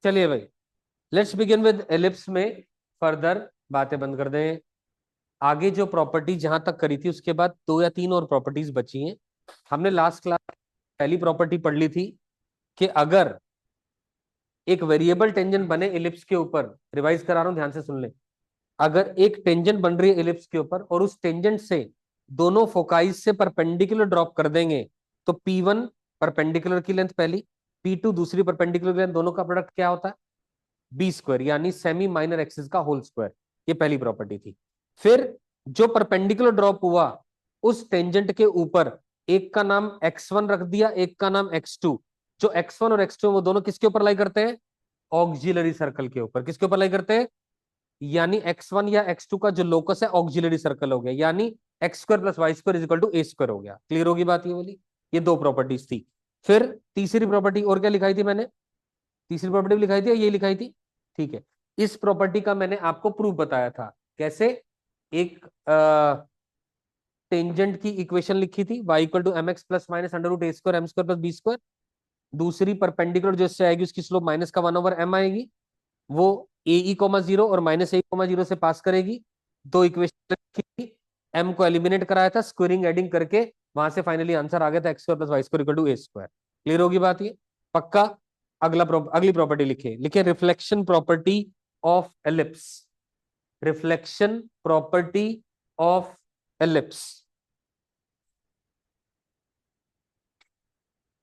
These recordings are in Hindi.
चलिए भाई, लेट्स बिगिन विद एलिप्स में फर्दर बातें बंद कर दें। आगे जो प्रॉपर्टी जहां तक करी थी उसके बाद दो या तीन और प्रॉपर्टीज बची हैं। हमने लास्ट क्लास पहली प्रॉपर्टी पढ़ ली थी कि अगर एक वेरिएबल टेंजेंट बने एलिप्स के ऊपर, रिवाइज करा रहा हूं, ध्यान से सुन ले। अगर एक टेंजेंट बन रही है एलिप्स के ऊपर और उस टेंजेंट से दोनों फोकाइज से परपेंडिकुलर ड्रॉप कर देंगे, तो P1 परपेंडिकुलर की लेंथ पहली, P2 दूसरी परपेंडिकुलर की लेंथ, दोनों का प्रोडक्ट क्या होता है? बी स्क्वायर, यानी सेमी माइनर एक्सिस का होल स्क्वायर। ये पहली प्रॉपर्टी थी। फिर जो परपेंडिकुलर ड्रॉप हुआ उस टेंजेंट के ऊपर, एक का नाम x1 रख दिया, एक का नाम x2। जो x1 और x2 वो दोनों किसके ऊपर लाई करते हैं? ऑक्सिलरी सर्कल के ऊपर। किसके ऊपर लाई करते हैं? यानी x1 या x2 का जो लोकस है ऑक्सिलरी सर्कल हो गया, यानी X square plus Y square equal to A square हो गया। क्लियर होगी बात ये वाली? ये दो प्रॉपर्टीज थी। फिर तीसरी प्रॉपर्टी और क्या लिखाई थी मैंने? तीसरी प्रॉपर्टी भी लिखाई थी, ये लिखाई थी। ठीक है, इस प्रॉपर्टी का मैंने आपको प्रूफ बताया था। कैसे? एक टेंजेंट की इक्वेशन लिखी थी, y equal to M x plus minus under root A square M square plus B square. दूसरी परपेंडिकुलर जो इससे आएगी उसकी स्लोप माइनस का 1/m आएगी। वो ए कोमा जीरो और माइनस ए कोमा जीरो से पास करेगी। दो इक्वेशन लिखी थी, एम को एलिमिनेट कराया था स्क्वेयरिंग एडिंग करके, वहां से फाइनली आंसर आ गया था X square plus Y square equal to A square. Clear होगी बात ये? पक्का? अगली प्रॉपर्टी लिखे लिखे reflection property of ellipse. Reflection property of ellipse.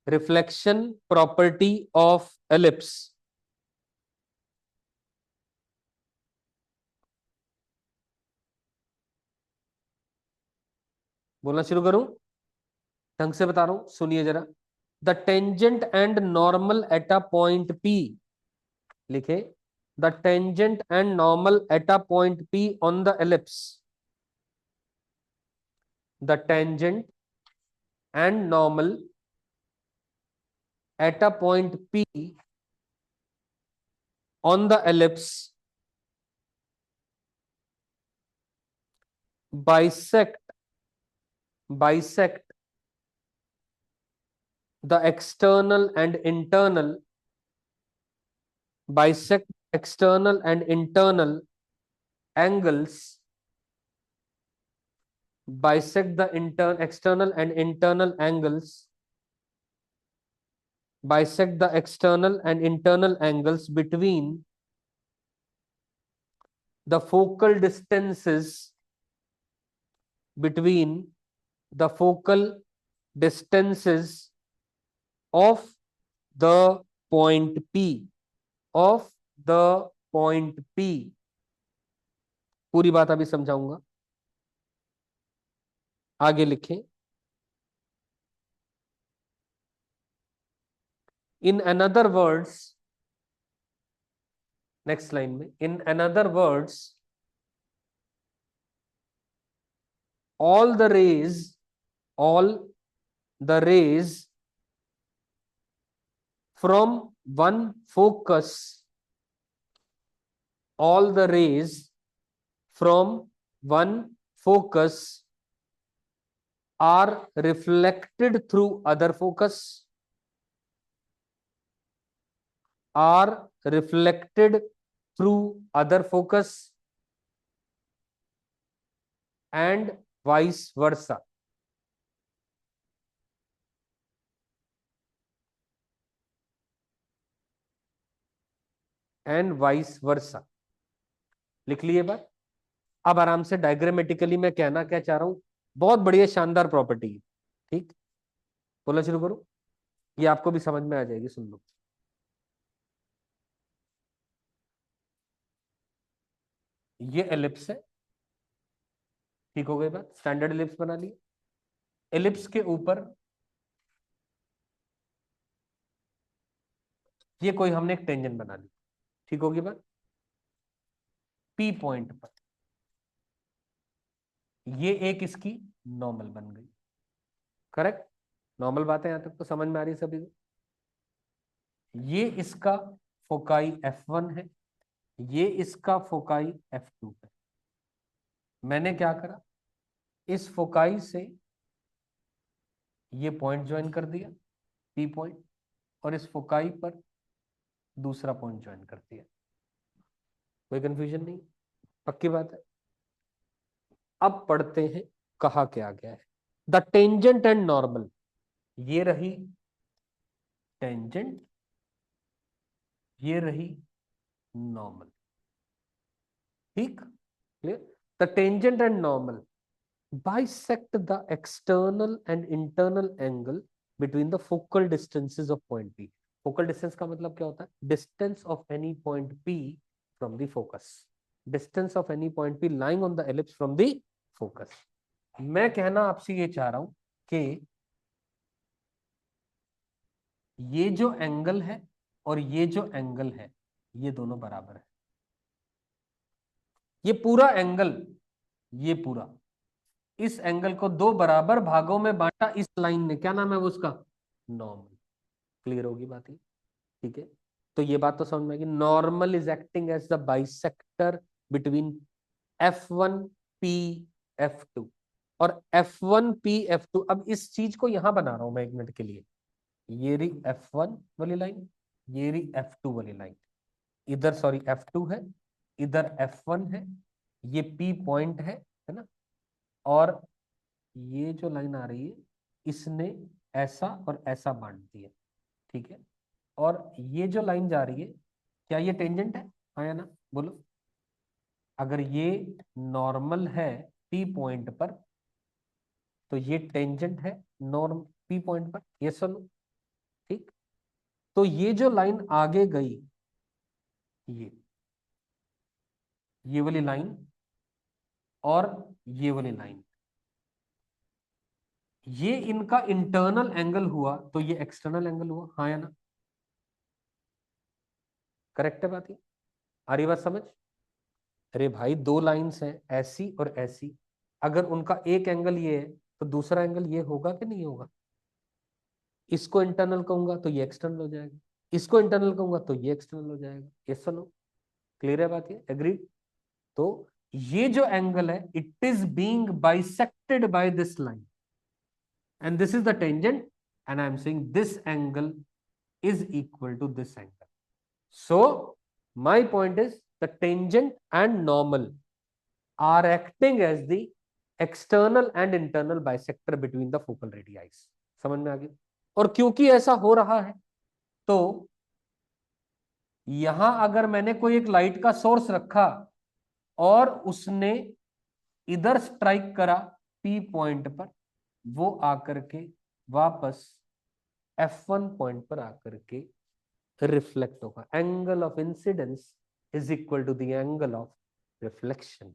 Reflection property of ellipse. बोलना शुरू करूं? ढंग से बता रहा हूं, सुनिए जरा। The tangent and normal at a point P, लिखे the tangent and normal at a point P on the ellipse. The tangent and normal at a point P on the ellipse bisect the external and internal bisect external and internal angles bisect the external and internal angles bisect the external and internal angles between the focal distances between the focal distances of the point P of the point P। पूरी बात अभी समझाऊंगा, आगे लिखें। In another words, next line में, in another words all the rays all the rays from one focus all the rays from one focus are reflected through other focus are reflected through other focus and vice versa। And vice versa. लिख लिए बात? अब आराम से डायग्रामेटिकली मैं कहना क्या चाह रहा हूं, बहुत बढ़िया शानदार प्रॉपर्टी है। ठीक, बोलना शुरू करो, ये आपको भी समझ में आ जाएगी, सुन लो। ये एलिप्स है, ठीक हो गई बात, स्टैंडर्ड एलिप्स बना ली। एलिप्स के ऊपर ये कोई हमने एक टेंजेंट बना ली, ठीक होगी बात। पी पॉइंट पर ये एक इसकी नॉर्मल बन गई। करेक्ट? नॉर्मल बात है, यहां तक तो समझ में आ रही है सभी को। ये इसका फोकाई F1 है, ये इसका फोकाई F2 है। मैंने क्या करा, इस फोकाई से ये पॉइंट ज्वाइन कर दिया, पी पॉइंट, और इस फोकाई पर दूसरा पॉइंट ज्वाइन करती है। कोई कंफ्यूजन नहीं, पक्की बात है। अब पढ़ते हैं कहा क्या गया है। द टेंजेंट एंड नॉर्मल, ये रही टेंजेंट, ये रही नॉर्मल। ठीक, clear. The tangent and normal bisect the external and internal angle between the focal distances of point P. Focal distance का मतलब क्या होता है? Distance of any point P from the focus. Distance of any point P lying on the ellipse from the focus. मैं कहना आपसे ये चाह रहा हूं कि ये जो एंगल है और ये जो एंगल है, ये दोनों बराबर है। ये पूरा एंगल, ये पूरा, इस एंगल को दो बराबर भागों में बांटा इस लाइन ने, क्या नाम है वो उसका? नॉर्मल। क्लियर होगी बात ये? ठीक है, तो ये बात तो समझ में आएगी। Normal is acting as the bisector between F1 P F2 और F1 P F2। अब इस चीज को यहां बना रहा हूं मैं एक मिनट के लिए। ये रही F1 वाली लाइन, ये रही F2 वाली लाइन। इधर सॉरी F2 है, इधर F1 है, ये P पॉइंट है ना। और ये जो लाइन आ रही है, इसने ऐसा और ऐसा बांट दिया, ठीक है। और ये जो लाइन जा रही है, क्या ये टेंजेंट है? हाँ या ना, बोलो। अगर ये नॉर्मल है पी पॉइंट पर, तो ये टेंजेंट है नॉर्म पी पॉइंट पर, ये सुनो। ठीक, तो ये जो लाइन आगे गई, ये वाली लाइन और ये वाली लाइन, ये इनका इंटरनल एंगल हुआ तो ये एक्सटर्नल एंगल हुआ। हाँ या ना? करेक्ट है बात ये? आ रही बात समझ? अरे भाई, दो लाइंस हैं ऐसी और ऐसी, अगर उनका एक एंगल ये है तो दूसरा एंगल ये होगा कि नहीं होगा? इसको इंटरनल कहूंगा तो ये एक्सटर्नल हो जाएगा, इसको इंटरनल कहूंगा तो ये एक्सटर्नल हो जाएगा। ये सुनो, क्लियर है बात ये? एग्रीड? तो ये जो एंगल है, it is being bisected by this line and this is the tangent, and I am saying this angle is equal to this angle. So my point is the tangent and normal are acting as the external and internal bisector between the focal radii. समझ में आ गया? और क्योंकि ऐसा हो रहा है, तो यहां अगर मैंने कोई एक लाइट का सोर्स रखा और उसने इधर स्ट्राइक करा पी पॉइंट पर, वो आकर के वापस F1 पॉइंट पर आकर के रिफ्लेक्ट होगा। Angle of incidence is equal to the angle of reflection.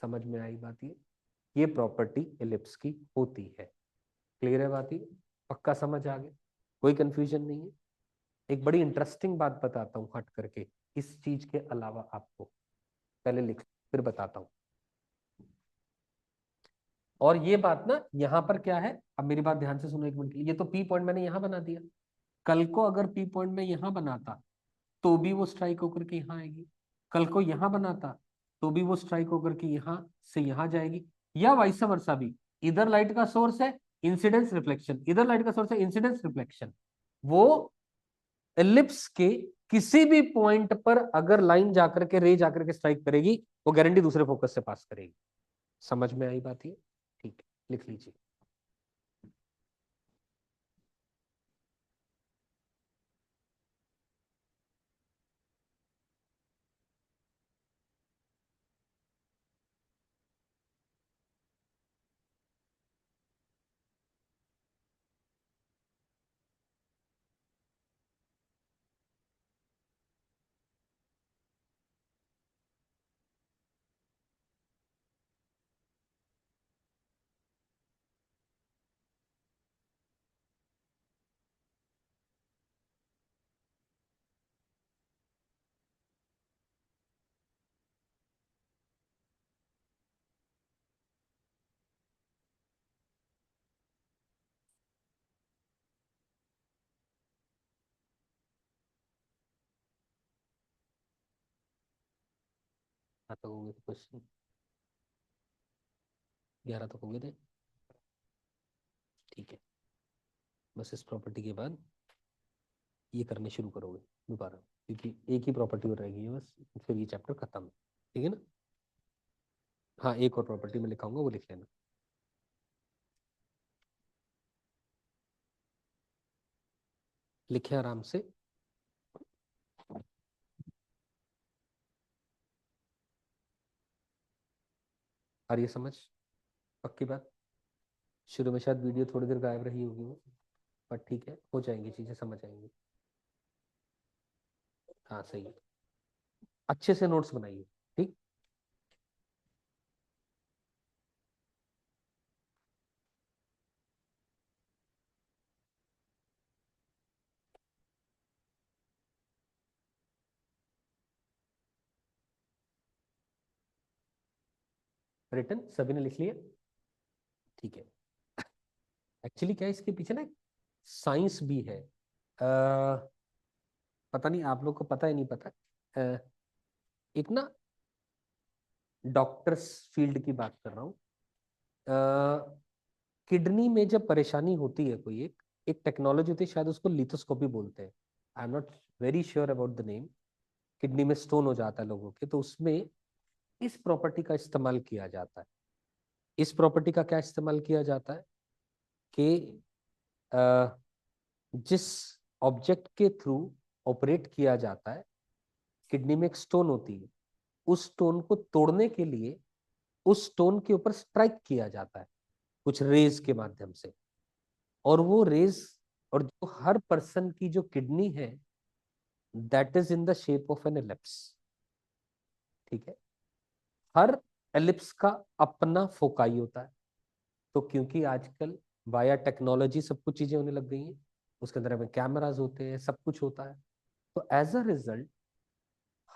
समझ में आई बात ये प्रॉपर्टी एलिप्स की होती है। क्लियर है बात ये? पक्का समझ आ गया? कोई कंफ्यूजन नहीं है? एक बड़ी इंटरेस्टिंग बात बताता हूं हट करके इस चीज के अलावा आपको, पहले लिख फिर बताता हूं। और ये बात ना यहां पर क्या है, अब मेरी बात ध्यान से सुनो एक मिनट के लिए। ये तो पी पॉइंट मैंने यहां बना दिया, कल को अगर पी पॉइंट में यहां बनाता तो भी वो स्ट्राइक होकर के यहां आएगी। कल को यहां बनाता तो भी वो स्ट्राइक होकर के यहां से यहां जाएगी, या वाइस वर्सा भी। इधर लाइट का सोर्स है, इंसिडेंस रिफ्लेक्शन, इधर लाइट का सोर्स है, इंसिडेंस रिफ्लेक्शन। वो एलिप्स के किसी भी पॉइंट पर अगर लाइन जाकर के रे जाकर के स्ट्राइक करेगी, वो गारंटी दूसरे फोकस से पास करेगी। समझ में आई बात ये? ठीक है, लिख लीजिए। हाँ, तो हो गए क्वेश्चन, 11 तक हो गए थे। ठीक है, बस इस प्रॉपर्टी के बाद ये करने शुरू करोगे दोबारा, क्योंकि एक ही प्रॉपर्टी और रहेगी है बस, फिर ये चैप्टर खत्म। ठीक है ना? हाँ, एक और प्रॉपर्टी में लिखाऊंगा, वो लिख लेना। लिखे आराम से। आ रही है समझ? पक्की बात? शुरू में शायद वीडियो थोड़ी देर गायब रही होगी वो, पर ठीक है, हो जाएंगी चीजें, समझ आएंगी। हाँ सही है, अच्छे से नोट्स बनाइए। ठीक। रिटर्न सभी ने लिख लिया? ठीक है। एक्चुअली क्या है, इसके पीछे ना साइंस भी है। पता नहीं आप लोग को पता है नहीं पता। अ, एक ना डॉक्टर्स फील्ड की बात कर रहा हूँ। किडनी में जब परेशानी होती है कोई, एक एक टेक्नोलॉजी होती है, शायद उसको लिथोस्कोपी बोलते हैं। I am not very sure about the name. Kidney में स्टोन हो जाता है लोगों के, तो उसमें इस प्रॉपर्टी का इस्तेमाल किया जाता है। इस प्रॉपर्टी का क्या इस्तेमाल किया जाता है कि जिस ऑब्जेक्ट के थ्रू ऑपरेट किया जाता है, किडनी में एक स्टोन होती है, उस स्टोन को तोड़ने के लिए उस स्टोन के ऊपर स्ट्राइक किया जाता है कुछ रेज के माध्यम से। और वो रेज, और जो हर पर्सन की जो किडनी है, that is in the shape of an ellipse. ठीक है? हर एलिप्स का अपना फोकाई होता है। तो क्योंकि आजकल वाया टेक्नोलॉजी सब कुछ चीजें होने लग गई हैं, उसके अंदर में कैमराज होते हैं, सब कुछ होता है, तो एज अ रिजल्ट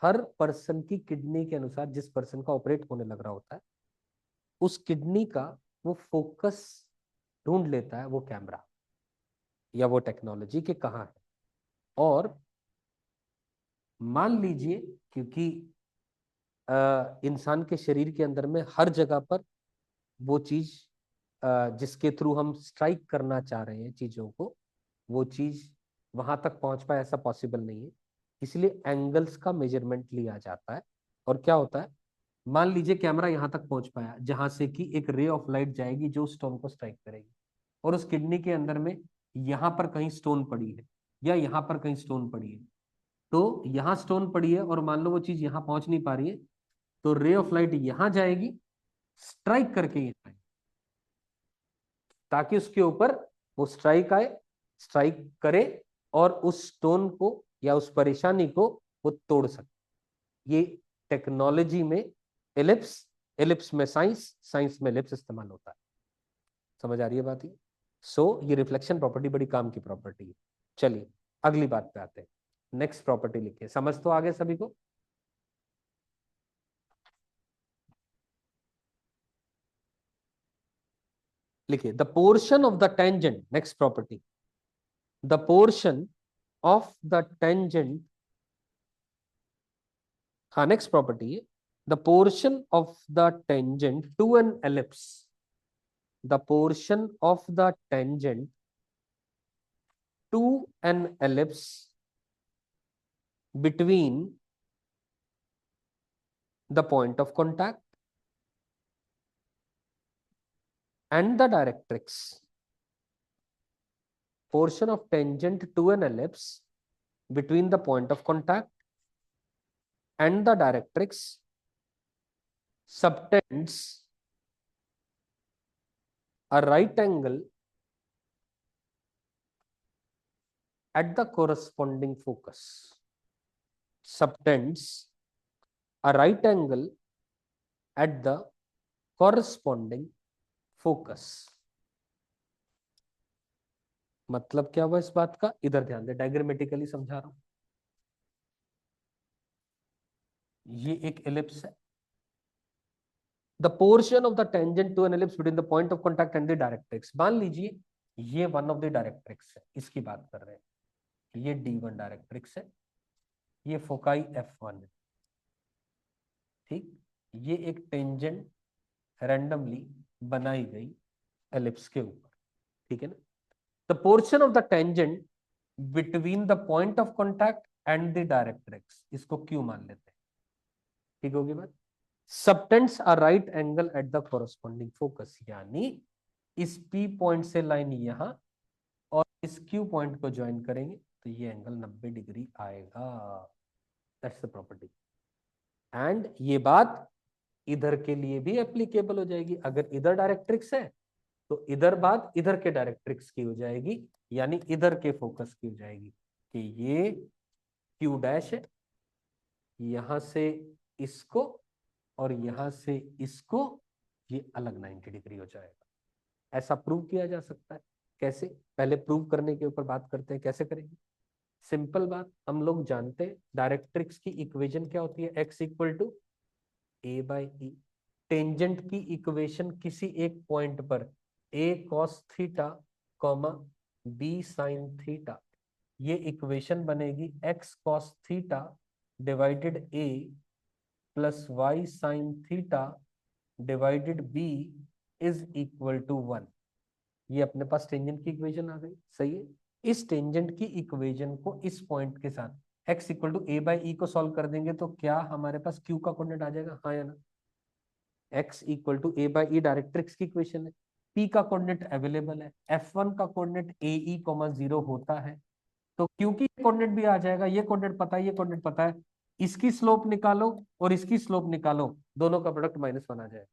हर पर्सन की किडनी के अनुसार, जिस पर्सन का ऑपरेट होने लग रहा होता है, उस किडनी का वो फोकस ढूंढ लेता है वो कैमरा या वो टेक्नोलॉजी के कहाँ है। और मान लीजिए, क्योंकि इंसान के शरीर के अंदर में हर जगह पर वो चीज जिसके थ्रू हम स्ट्राइक करना चाह रहे हैं चीजों को, वो चीज वहां तक पहुंच पाए ऐसा पॉसिबल नहीं है। इसलिए एंगल्स का मेजरमेंट लिया जाता है। और क्या होता है, मान लीजिए कैमरा यहां तक पहुंच पाया जहां से कि एक रे ऑफ लाइट जाएगी जो स्टोन को स्ट्राइक करेगी, और उस किडनी के अंदर में यहां पर कहीं स्टोन पड़ी है या यहां पर कहीं स्टोन पड़ी है। तो यहां स्टोन पड़ी है और मान लो वो चीज यहां पहुंच नहीं पा रही है, तो रे ऑफ लाइट यहां जाएगी, स्ट्राइक करके यहाँ आए, ताकि उसके ऊपर वो स्ट्राइक आए, स्ट्राइक करे, और उस स्टोन को या उस परेशानी को वो तोड़ सके। ये टेक्नोलॉजी में एलिप्स, एलिप्स में साइंस, साइंस में एलिप्स इस्तेमाल होता है। समझ आ रही है बात? ये ये रिफ्लेक्शन प्रॉपर्टी बड़ी काम की प्रॉपर्टी है। चलिए अगली बात पे आते हैं। नेक्स्ट प्रॉपर्टी लिखिए, समझ तो आगे सभी को? लिखिए the portion of the tangent, next property, the portion of the tangent. हाँ, नेक्स्ट प्रॉपर्टी है the portion of the tangent to an ellipse, the portion of the tangent to an ellipse between the point of contact and the directrix. Portion of tangent to an ellipse between the point of contact and the directrix subtends a right angle at the corresponding focus. Subtends a right angle at the corresponding focus. मतलब क्या हुआ इस बात का? इधर ध्यान दे, डायग्रामेटिकली समझा रहा हूं। ये एक एलिप्स है, the portion of the tangent to an ellipse between the point of contact and the directrix. मान लीजिए ये वन ऑफ द डायरेक्ट्रिक्स है, इसकी बात कर रहे हैं, ये D1 डायरेक्ट्रिक्स है, ये फोकाई F1 है। ठीक, ये एक टेंजेंट रैंडमली बनाई गई एलिप्स के ऊपर। ठीक है ना? The portion of the tangent between the point of contact and the directrix, इसको क्यू मान लेते हैं। ठीक होगी बात। Subtends are right angle at the corresponding focus, यानी इस पी पॉइंट से लाइन यहां और इस क्यू पॉइंट को ज्वाइन करेंगे तो ये एंगल 90 डिग्री आएगा। That's the property. एंड ये बात इधर के लिए भी एप्लीकेबल हो जाएगी। अगर इधर डायरेक्ट्रिक्स है तो इधर बात इधर के डायरेक्ट्रिक्स की हो जाएगी, यानी इधर के फोकस की हो जाएगी कि ये क्यू डैश है, यहां से इसको और यहां से इसको, ये अलग 90 डिग्री हो जाएगा। ऐसा प्रूव किया जा सकता है। कैसे? पहले प्रूव करने के ऊपर बात करते हैं, कैसे करेंगे। सिंपल बात, हम लोग जानते हैं डायरेक्ट्रिक्स की इक्वेशन क्या होती है, x equal to a by e. Tangent की इक्वेशन किसी एक पॉइंट पर a cos theta comma b sin theta, ये इक्वेशन बनेगी x cos theta divided a plus y sin theta divided b is equal to 1। ये अपने पास टेंजेंट की इक्वेशन आ गई, सही है। इस टेंजेंट की इक्वेशन को इस पॉइंट के साथ x equal to a by e को सॉल्व कर देंगे तो क्या हमारे पास q का कोऑर्डिनेट आ जाएगा, हाँ या ना। x equal to a by e directrix की इक्वेशन है। p का कोऑर्डिनेट अवेलेबल है, f1 का कोऑर्डिनेट ए ई कॉमा 0 होता है, तो क्योंकि कोऑर्डिनेट भी आ जाएगा, ये कोऑर्डिनेट पता है, ये कोऑर्डिनेट पता है, इसकी स्लोप निकालो और इसकी स्लोप निकालो, दोनों का प्रोडक्ट -1 आ जाएगा।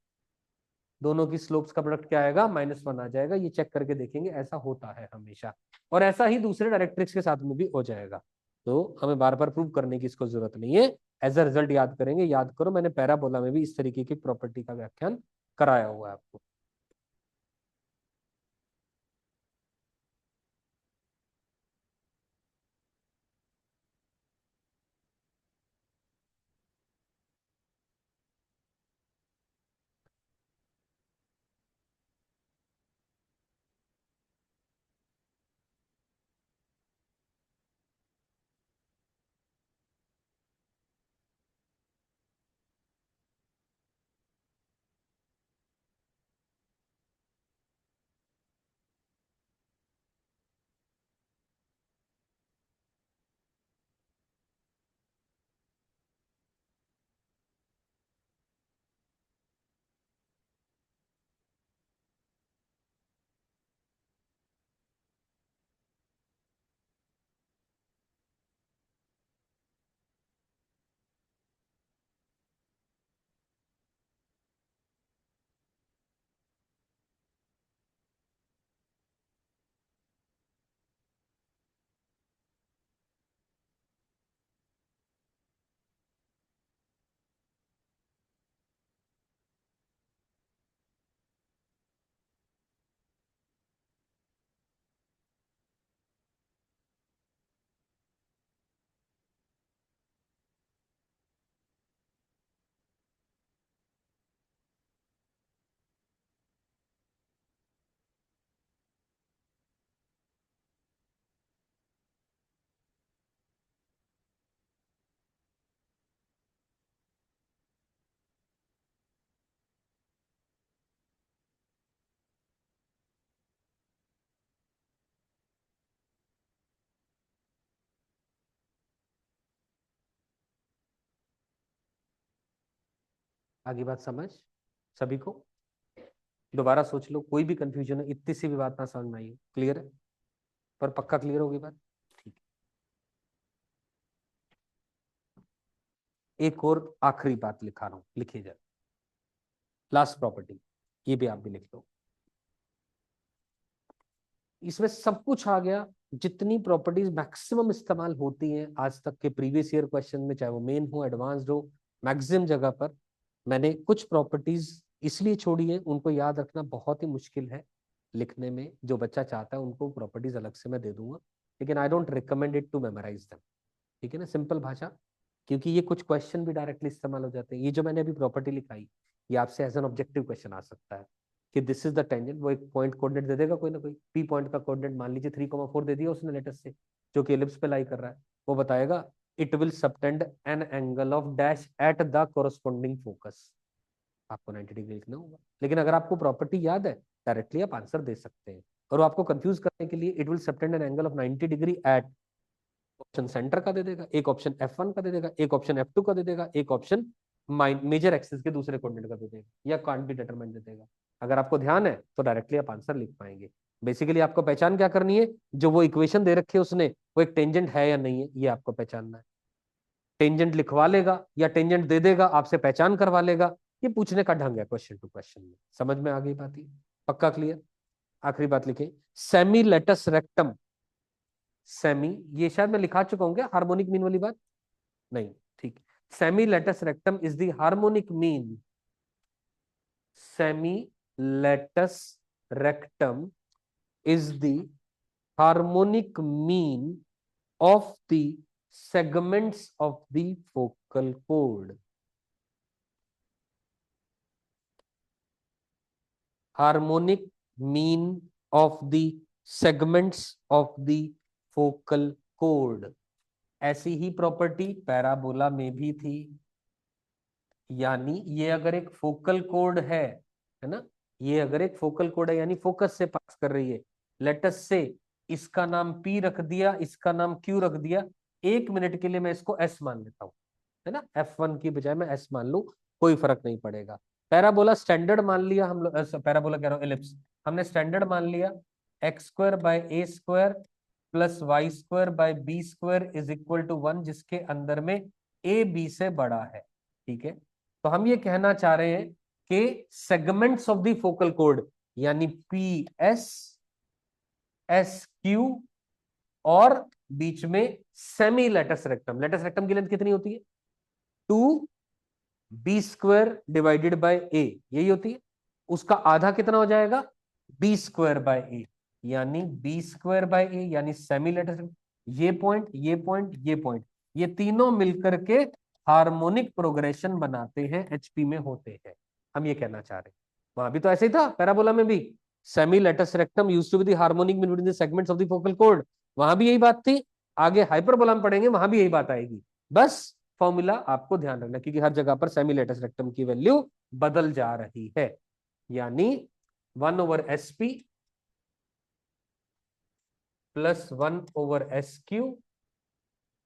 दोनों की स्लोप्स का प्रोडक्ट क्या आएगा, -1 आ जाएगा। ये चेक करके देखेंगे, ऐसा होता है हमेशा। और ऐसा ही दूसरे डायरेक्ट्रिक्स के साथ में भी हो जाएगा, तो हमें बार बार प्रूव करने की इसको जरूरत नहीं है। एज अ रिजल्ट याद करेंगे। याद करो, मैंने पैराबोला में भी इस तरीके की प्रॉपर्टी का व्याख्यान कराया हुआ है आपको। आगे बात समझ सभी को? दोबारा सोच लो, कोई भी कंफ्यूजन है, इतनी सी भी बात ना समझ में आई, क्लियर है? पर पक्का क्लियर होगी बात, ठीक है। एक और आखिरी बात लिखा रहा हूं, लिखिए जाए, लास्ट प्रॉपर्टी, ये भी आप भी लिख लो। इसमें सब कुछ आ गया, जितनी प्रॉपर्टीज मैक्सिमम इस्तेमाल होती हैं आज तक के प्रीवियस ईयर क्वेश्चन में, चाहे वो मेन हो एडवांस्ड हो, मैक्सिमम जगह पर मैंने कुछ प्रॉपर्टीज इसलिए छोड़ी है, उनको याद रखना बहुत ही मुश्किल है लिखने में। जो बच्चा चाहता है उनको प्रॉपर्टीज अलग से मैं दे दूंगा, लेकिन I don't recommend it to memorise them. ठीक है ना, सिंपल भाषा, क्योंकि ये कुछ क्वेश्चन भी डायरेक्टली इस्तेमाल हो जाते हैं। ये जो मैंने अभी प्रॉपर्टी लिखाई, ये आपसे एज एन ऑब्जेक्टिव क्वेश्चन आ सकता है कि दिस इज द टेंजेंट। वो एक पॉइंट कोऑर्डिनेट दे देगा कोई ना कोई, पी पॉइंट का कोऑर्डिनेट मान लीजिए 3,4 दे दिया उसने लेटर से, जो कि एलिप्स पे लाई कर रहा है। वो बताएगा it will subtend an angle of dash at the corresponding focus. आपको 90 डिग्री लिखना होगा, लेकिन अगर आपको प्रॉपर्टी याद है डायरेक्टली आप आंसर दे सकते हैं। और आपको कंफ्यूज करने के लिए it will subtend an angle of 90 degree at, option centre का दे देगा, एक ऑप्शन F1 का दे देगा, एक ऑप्शन F2 का दे देगा, एक ऑप्शन मेजर एक्सिस के दूसरे कोऑर्डिनेट का दे देगा, या कांट बी डिटरमाइंड दे देगा। अगर आपको ध्यान है तो डायरेक्टली आप आंसर लिख पाएंगे। बेसिकली आपको पहचान क्या करनी है, जो वो इक्वेशन दे रखी है उसने, वो एक टेंजेंट है या नहीं है, ये आपको पहचानना है। टेंजेंट लिखवा लेगा या टेंजेंट दे देगा, आपसे पहचान करवा लेगा, ये पूछने का ढंग है क्वेश्चन टू क्वेश्चन में। समझ में आ गई बात? ही पक्का क्लियर? आखिरी बात लिखे, सेमी लेटस रेक्टम। सेमी, ये शायद मैं लिखा चुका हूं क्या, हार्मोनिक मीन वाली बात? नहीं, ठीक। Semi latus rectum is the harmonic mean, semi latus rectum is the harmonic mean of the segments of the focal chord. Harmonic mean of the segments of the focal chord. ऐसी ही प्रॉपर्टी पैराबोला में भी थी। यानी ये अगर एक फोकल कोड है ना, ये अगर एक फोकल कोड है यानी फोकस से पास कर रही है, लेटस से इसका नाम P रख दिया, इसका नाम Q रख दिया, 1 मिनट के लिए मैं इसको S मान लेता हूं, है ना, F1 की बजाय मैं S मान लू, कोई फर्क नहीं पड़ेगा। पैराबोला स्टैंडर्ड मान लिया हम लोग, पैराबोला कह रहा हूं, एलिप्स हमने स्टैंडर्ड मान लिया, x² / a² + y² / b² is equal to 1, जिसके अंदर में a b से बड़ा है। ठीक है, तो हम ये कहना चाह रहे हैं कि सेगमेंट्स ऑफ द फोकल कोड यानी PS SQ और बीच में semi latus rectum, latus rectum की लेंथ कितनी होती है, 2b² / a, यही होती है। उसका आधा कितना हो जाएगा, b² / a, यानी b² / a यानी सेमी लेटस रेक्टम। ये पॉइंट, ये पॉइंट, ये पॉइंट, ये तीनों मिलकर के हार्मोनिक प्रोग्रेशन बनाते हैं, HP में होते हैं। हम ये कहना चाह रहे हैं, वहां भी तो ऐसे ही था, पैराबोला में भी semi latus rectum used to be the harmonic mean between the segments of the focal कोड, वहां भी यही बात थी। आगे हाइपरबोला में पढ़ेंगे, वहां भी यही बात आएगी। बस फॉर्मूला आपको ध्यान रखना, क्योंकि हर जगह पर सेमी लेटस रेक्टम की वैल्यू बदल जा रही है। यानी 1/SP + 1/SQ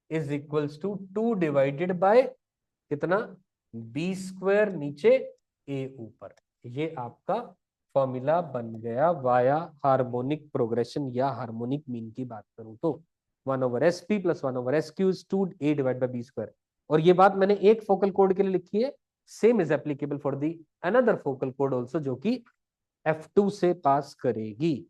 is equals to 2 divided by कितना, b² नीचे a ऊपर। ये आपका फॉर्मूला बन गया वाया हार्मोनिक प्रोग्रेशन या हार्मोनिक मीन की बात करूं तो 1/SP + 1/SQ is 2a / b²। और ये बात मैंने एक फोकल कोड के लिए लिखी है, same is applicable for the another focal code also, जो कि F2 से पास करेगी।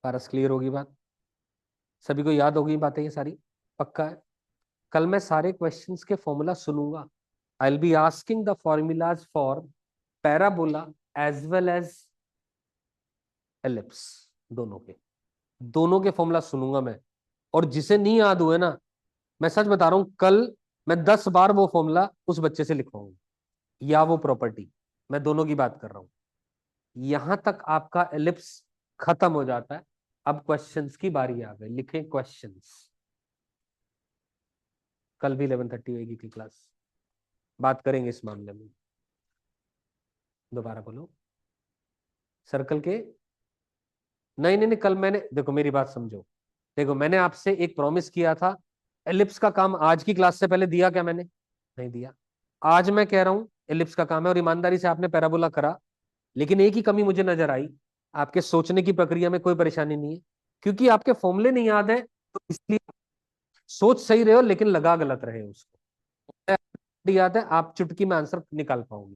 पारस क्लियर होगी बात, सभी को याद होगी बातें ये सारी, पक्का है? कल मैं सारे क्वेश्चंस के फॉर्मूला सुनूंगा। I will be asking the formulas for parabola as well as ellipse, दोनों के फॉर्मूला सुनूंगा मैं। और जिसे नहीं याद हुए ना, मैं सच बता रहा हूं, कल मैं 10 बार वो फॉर्मूला उस बच्चे से लिखवाऊंगा, या वो प्रॉपर्टी, मैं दोनों की बात कर रहा हूं। यहां तक आपका एलिप्स खत्म हो जाता है। अब क्वेश्चंस की बारी आ गई, लिखें क्वेश्चंस। कल भी 11:30 होगी की क्लास, बात करेंगे इस मामले में। दोबारा बोलो, सर्कल के, नहीं नहीं नहीं, कल मैंने, देखो मेरी बात समझो, देखो मैंने आपसे एक प्रॉमिस किया था, एलिप्स का काम आज की क्लास से पहले दिया क्या मैंने? नहीं दिया। आज मैं कह रहा हूं एलिप्स का काम है, और ईमानदारी से आपने पैराबोला करा, लेकिन एक ही कमी मुझे नजर आई, आपके सोचने की प्रक्रिया में कोई परेशानी नहीं है, क्योंकि आपके फॉर्मूले नहीं याद है, तो इसलिए सोच सही रहे हो लेकिन लगा गलत रहे उसको। याद है, आप चुटकी में आंसर निकाल पाओगे।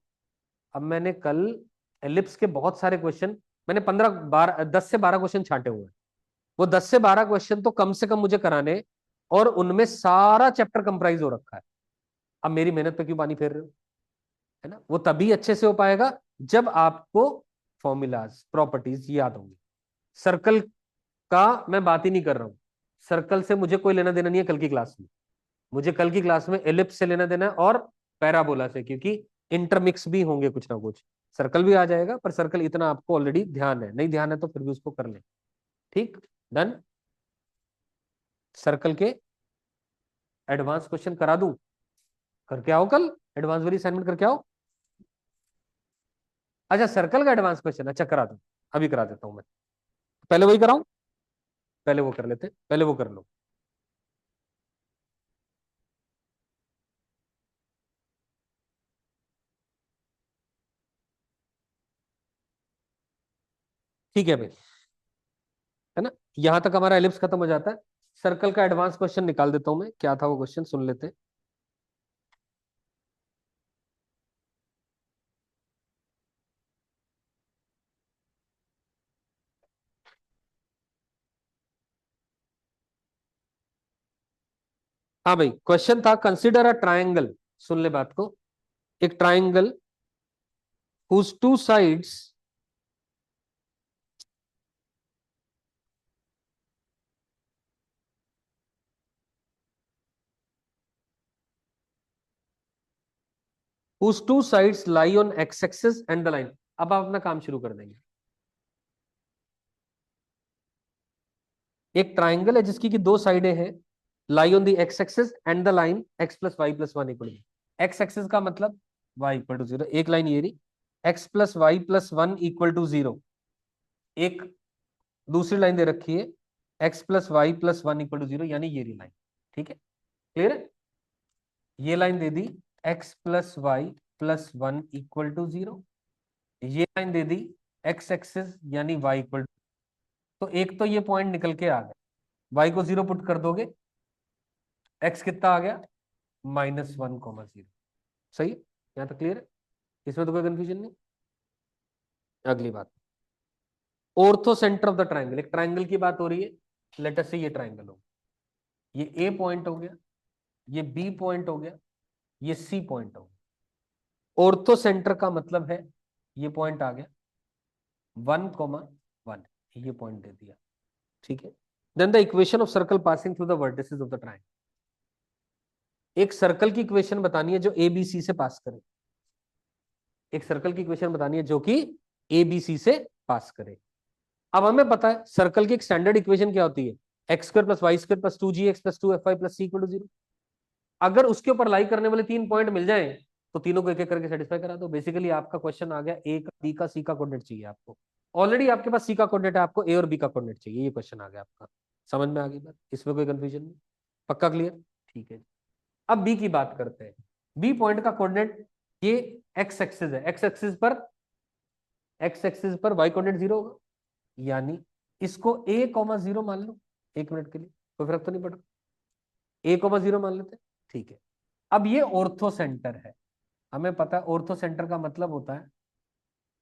अब मैंने कल एलिप्स के बहुत सारे क्वेश्चन, मैंने 10 से 12 क्वेश्चन छांटे हुए हैं। वो 10 से 12 क्वेश्चन तो कम से कम मुझे कराने, और उनमें सारा चैप्टर कंप्राइज हो रखा है। अब मेरी मेहनत पे क्यों पानी फेर रहे हो, है ना? वो तभी अच्छे से हो पाएगा जब आपको फॉर्मूलाज प्रॉपर्टीज याद होंगी। सर्कल का मैं बात ही नहीं कर रहा हूं, सर्कल से मुझे कोई लेना देना नहीं है कल की क्लास में। मुझे कल की क्लास में एलिप्स से लेना देना है और पैराबोला से, क्योंकि इंटरमिक्स भी होंगे कुछ ना कुछ। सर्कल भी आ जाएगा, पर सर्कल इतना आपको ऑलरेडी ध्यान है, नहीं ध्यान है तो फिर भी उसको कर ले। ठीक, डन। सर्कल के एडवांस क्वेश्चन करा दूं, करके आओ कल, एडवांस वाली असाइनमेंट करके आओ। अच्छा, सर्कल का एडवांस क्वेश्चन, अच्छा करा दूं, अभी करा देता हूं मैं। पहले वही कराऊं, पहले वो कर लेते, पहले वो कर लो। ठीक है भाई, है ना, यहां तक हमारा एलिप्स खत्म हो जाता है। सर्कल का एडवांस क्वेश्चन निकाल देता हूं मैं, क्या था वो क्वेश्चन, सुन लेते हैं। हाँ भाई, क्वेश्चन था कंसिडर अ ट्रायंगल, सुन ले बात को। एक triangle whose two sides whose two sides lie on x axis and the line। अब आप अपना काम शुरू कर देंगे। एक ट्राइंगल है जिसकी की दो साइडें हैं, lie on the x axis and the line x plus y plus one equal. X axis का मतलब y इक्वल टू जीरो, एक लाइन ये रही, x plus y plus one equal to zero. एक दूसरी लाइन दे रखी है x plus y plus one equal to zero, यानी ये रही लाइन। ठीक है, क्लियर है। ये लाइन दे दी x plus y plus one equal to zero, ये लाइन दे दी x एक्सिस यानी y इक्वल। तो एक तो ये पॉइंट निकल के आ गया, y को जीरो पुट कर दोगे, x कितना आ गया, माइनस वन कॉमा जीरो। सही है, यहां तक क्लियर है, इसमें तो कोई कंफ्यूजन नहीं। अगली बात, ortho centre of the triangle, एक ट्राइंगल की बात हो रही है, लेट अस से ये ट्राइंगल हो, ये ए पॉइंट हो गया, ये बी पॉइंट हो गया, ये सी पॉइंट हो गया। ऑर्थो सेंटर का मतलब है ये पॉइंट आ गया 1,1, ये पॉइंट दे दिया। ठीक है, then the equation of circle passing through the vertices of the triangle. एक सर्कल की इक्वेशन बतानी है जो ए बी सी से पास करे, एक सर्कल की इक्वेशन बतानी है जो कि ए बी सी से पास करे। अब हमें पता है सर्कल की एक स्टैंडर्ड इक्वेशन क्या होती है, x square plus Y square plus two g x plus two f y plus c equal to zero. अगर उसके ऊपर लाई करने वाले तीन पॉइंट मिल जाए तो तीनों को एक एक करके सेटिस्फाई करा दो। बेसिकली आपका क्वेश्चन आ गया, ए का बी का सी का कोऑर्डिनेट चाहिए आपको। ऑलरेडी आपके पास सी का कोऑर्डिनेट है, आपको ए और बी का कोऑर्डिनेट चाहिए, ये क्वेश्चन आ गया आपका। समझ में आ गई बात, इसमें कोई कंफ्यूजन नहीं, पक्का क्लियर। ठीक है, अब बी की बात करते हैं। बी पॉइंट का कोऑर्डिनेट ये एक्स एक्सिस है, एक्स एक्सिस पर वाई कोऑर्डिनेट जीरो होगा, यानी इसको ए कॉमा जीरो मान लो, एक मिनट के लिए, कोई फर्क तो नहीं पड़ रहा, ए कॉमा जीरो मान लेते हैं। ठीक है, अब ये ऑर्थो सेंटर है, हमें पता है ऑर्थो सेंटर का मतलब होता है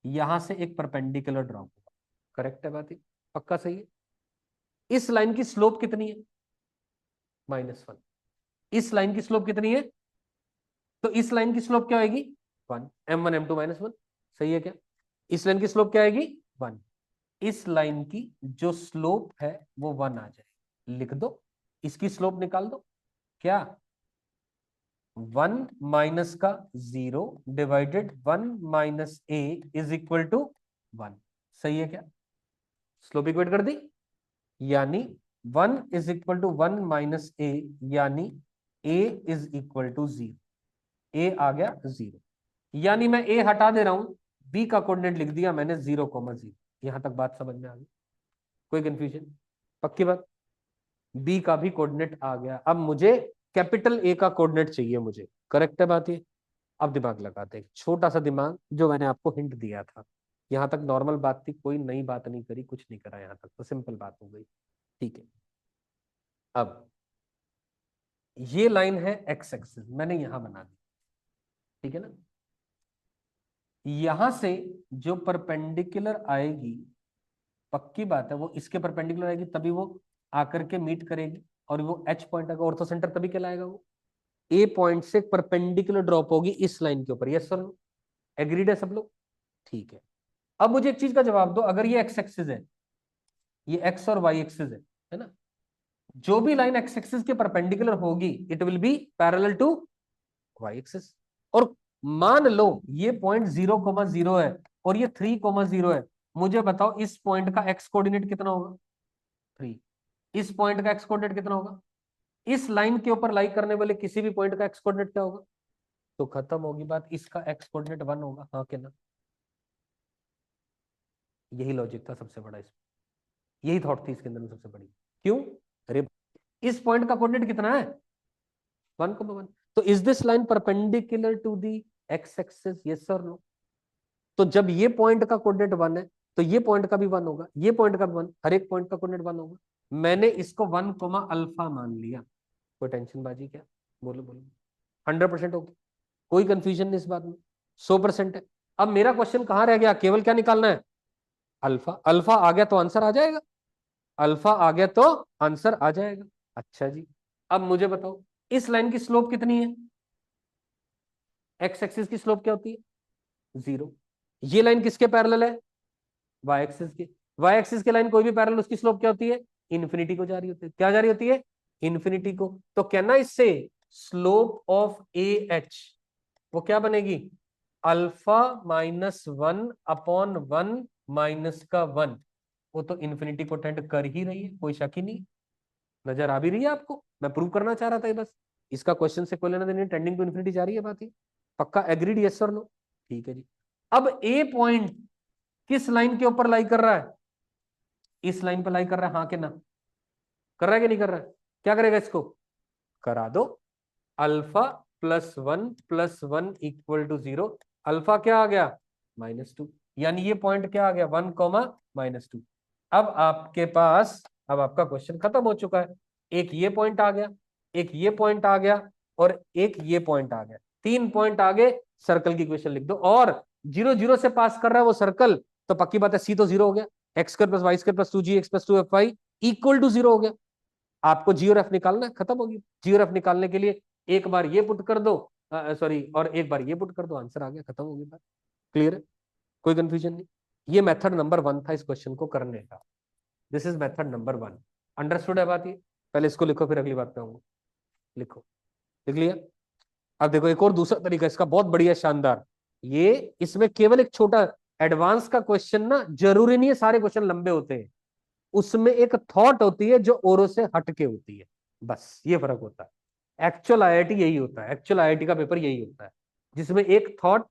यहां से एक परपेंडिकुलर ड्रॉप होगा। करेक्ट है बात, ही पक्का सही है। इस लाइन की स्लोप कितनी है, -1। इस लाइन की स्लोप कितनी है, तो इस लाइन की स्लोप क्या होगी, 1, m1 m2 -1। सही है क्या, इस लाइन की स्लोप क्या आएगी, 1। इस लाइन की जो स्लोप है वो 1 आ जाएगी, लिख दो, इसकी स्लोप निकाल दो, क्या 1 माइनस का 0 divided 1 minus a is equal to 1। सही है क्या, स्लोप इक्वेट कर दी, यानी 1 इज इक्वल टू 1 माइनस ए, यानी ए इज इक्वल टू 0। ए आ गया 0, यानी मैं ए हटा दे रहा हूं, बी का कोऑर्डिनेट लिख दिया मैंने 0,0। यहां तक बात समझ में आ गई, कोई कंफ्यूजन, पक्की बात। बी का भी कोऑर्डिनेट आ गया, अब मुझे कैपिटल ए का कोऑर्डिनेट चाहिए मुझे। करेक्ट है बात ये। अब दिमाग लगाते हैं, छोटा सा दिमाग जो मैंने आपको हिंट दिया था। यहां तक नॉर्मल बात थी, कोई नई बात नहीं करी, कुछ नहीं करा, यहां तक तो सिंपल बात हो गई। ठीक है, अब ये लाइन है एक्स एक्सिस, मैंने यहां बना दी, ठीक है ना। यहां से जो परपेंडिकुलर आएगी, पक्की बात है वो इसके परपेंडिकुलर आएगी, तभी वो आकर के मीट करेगी, और वो एच पॉइंट आएगा, ऑर्थो सेंटर तभी कहलाएगा वो। ए पॉइंट से परपेंडिकुलर ड्रॉप होगी इस लाइन के ऊपर, यस सर, एग्रीड है सब लोग। ठीक है, अब मुझे एक चीज का जवाब दो, अगर ये एक्स एक्सिस है, ये एक्स और वाई एक्सिस है ना, जो भी लाइन एक्स एक्सिस के परपेंडिकुलर होगी it will be parallel to y axis. और मान लो ये पॉइंट 0,0 है और ये 3,0 है, मुझे बताओ इस पॉइंट का एक्स कोऑर्डिनेट कितना होगा? 3। इस पॉइंट का एक्स कोऑर्डिनेट कितना होगा? इस लाइन के ऊपर लाई करने वाले किसी भी पॉइंट का एक्स कोऑर्डिनेट क्या होगा? तो खत्म होगी बात, इसका एक्स कोऑर्डिनेट 1 होगा, हाँ के ना? यही लॉजिक था सबसे बड़ा इसमें, यही थॉट थी इसके अंदर में सबसे बड़ी। क्यों? अरे इस पॉइंट का कोऑर्डिनेट कितना है? 1,1। तो is this line perpendicular to the x axis, yes और नो? तो जब ये पॉइंट का कोऑर्डिनेट 1 है तो ये पॉइंट का भी 1 होगा, ये पॉइंट का भी 1, हर एक पॉइंट का कोऑर्डिनेट 1 होगा। मैंने इसको 1 कोमा अल्फा मान लिया। कोई टेंशन बाजी क्या? बोलो बोलो। 100% होगी, कोई कंफ्यूजन नहीं इस बात में, 100% है। अब मेरा क्वेश्चन कहां रह गया? केवल क्या निकालना है? अल्फा। अल्फा आ गया तो आंसर आ जाएगा, अल्फा आ गया तो आंसर आ जाएगा। अच्छा जी, अब मुझे बताओ इस लाइन की स्लोप कितनी है? एक्स एक्सिस की स्लोप क्या होती है? 0। ये लाइन किसके पैरेलल है? वाई एक्सिस की। वाई एक्सिस के लाइन कोई भी पैरेलल, उसकी स्लोप क्या होती है? इन्फिनिटी को जा रही होती है। क्या जा रही होती है? इन्फिनिटी को। तो कहना इससे स्लोप ऑफ ए एच वो क्या बनेगी? अल्फा -1/1 माइनस का 1। वो तो इन्फिनिटी को टेंड कर ही रही है, कोई शक ही नहीं। नजर आ भी रही है आपको? मैं प्रूव करना चाह रहा था ये बस, इसका क्वेश्चन से कोई लेना देना नहीं, टेंडिंग टू इन्फिनिटी जा रही है बात ही। पक्का एग्रीड, यस और नो? ठीक है जी। अब ए पॉइंट किस लाइन के ऊपर लाई कर रहा है? इस लाइन पर लाई कर रहा है, हाँ कि ना? कर रहा है कि नहीं कर रहा है? क्या करेगा इसको? करा दो। Alpha +1 + 1 equal to 0। अल्फा क्या आ गया? -2। यानी ये पॉइंट क्या आ गया? 1, -2। अब आपके पास, अब आपका क्वेश्चन खत्म हो चुका है। एक ये पॉइंट आ गया, एक ये पॉइंट आ गया, और एक ये पॉइंट आ गया। 3 पॉइंट आ गए, सर्कल की इक्वेशन लिख दो। और 0, 0 से पास कर रहा है वो सर्कल, तो पक्की बात है सी तो 0 हो गया। x² + y² + 2gx + 2fy equal to 0 हो गया। आपको जी और एफ निकालना है, खत्म होगी। जी और एफ निकालने के लिए एक बार ये पुट कर दो, सॉरी, और एक बार ये पुट कर दो, आंसर आ गया, खत्म होगी बात। क्लियर है? कोई कंफ्यूजन नहीं। ये मेथड नंबर 1 था इस क्वेश्चन को करने का। This is method number 1। Understood है बात ये? पहले इसको लिखो, फिर अगली बात पे आऊंगा। लिखो, लिख लिया? अब देखो एक और दूसरा तरीका इसका बहुत बढ़िया शानदार। ये इसमें केवल एक छोटा एडवांस का क्वेश्चन ना, जरूरी नहीं है सारे क्वेश्चन लंबे होते हैं, उसमें एक थॉट होती है जो औरों से हटके होती है, बस ये फर्क होता है। एक्चुअल आईआईटी यही होता है, एक्चुअल आईआईटी का पेपर यही होता है, जिसमें एक थॉट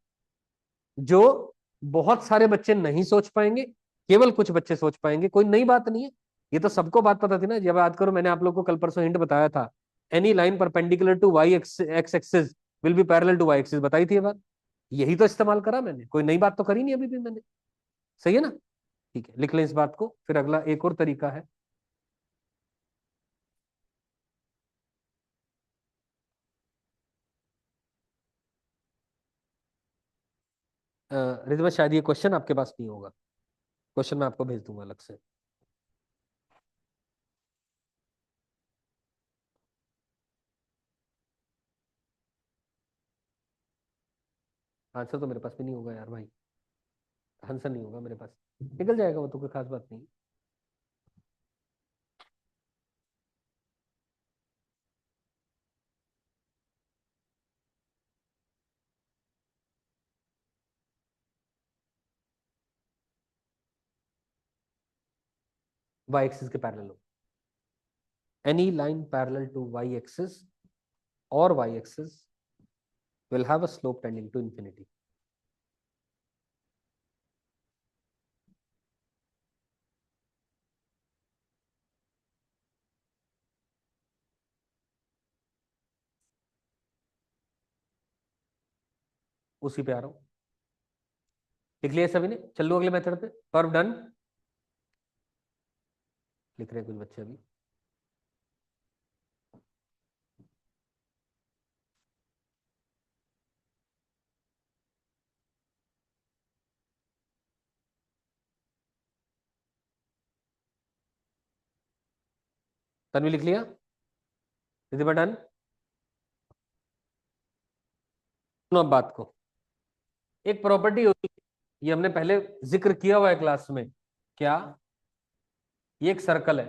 जो बहुत सारे बच्चे नहीं सोच पाएंगे, केवल कुछ बच्चे सोच पाएंगे। कोई नई बात नहीं है, ये तो सबको बात पता थी ना। जब याद करो, मैंने आप लोग को कल परसों हिंट बताया था, any line perpendicular to y x axis will be parallel to y axis, बताई थी ये बात। यही तो इस्तेमाल करा मैंने, कोई नई बात तो करी नहीं अभी भी मैंने। सही है ना? ठीक है, लिख लें इस बात को। फिर अगला एक और तरीका है। रिजवा, शायद ये क्वेश्चन आपके पास नहीं होगा, क्वेश्चन मैं आपको भेज दूंगा अलग से। आंसर तो मेरे पास भी नहीं होगा यार भाई, आंसर नहीं होगा मेरे पास, निकल जाएगा वो तो, कोई खास बात नहीं। वाई एक्सिस के पैरेलल हो, any line parallel to y axis और y axis will have a slope tending to infinity. उसी पे आ रहा हूँ, लिख लिया सभी ने? चलो अगले मेथड पे, कर्व डन। लिख रहे हैं कुछ बच्चे अभी। तन्वी लिख लिया? रिधिमा डन? सुनो अब बात को, एक प्रॉपर्टी होती है, ये हमने पहले जिक्र किया हुआ है क्लास में। क्या? ये एक सर्कल है,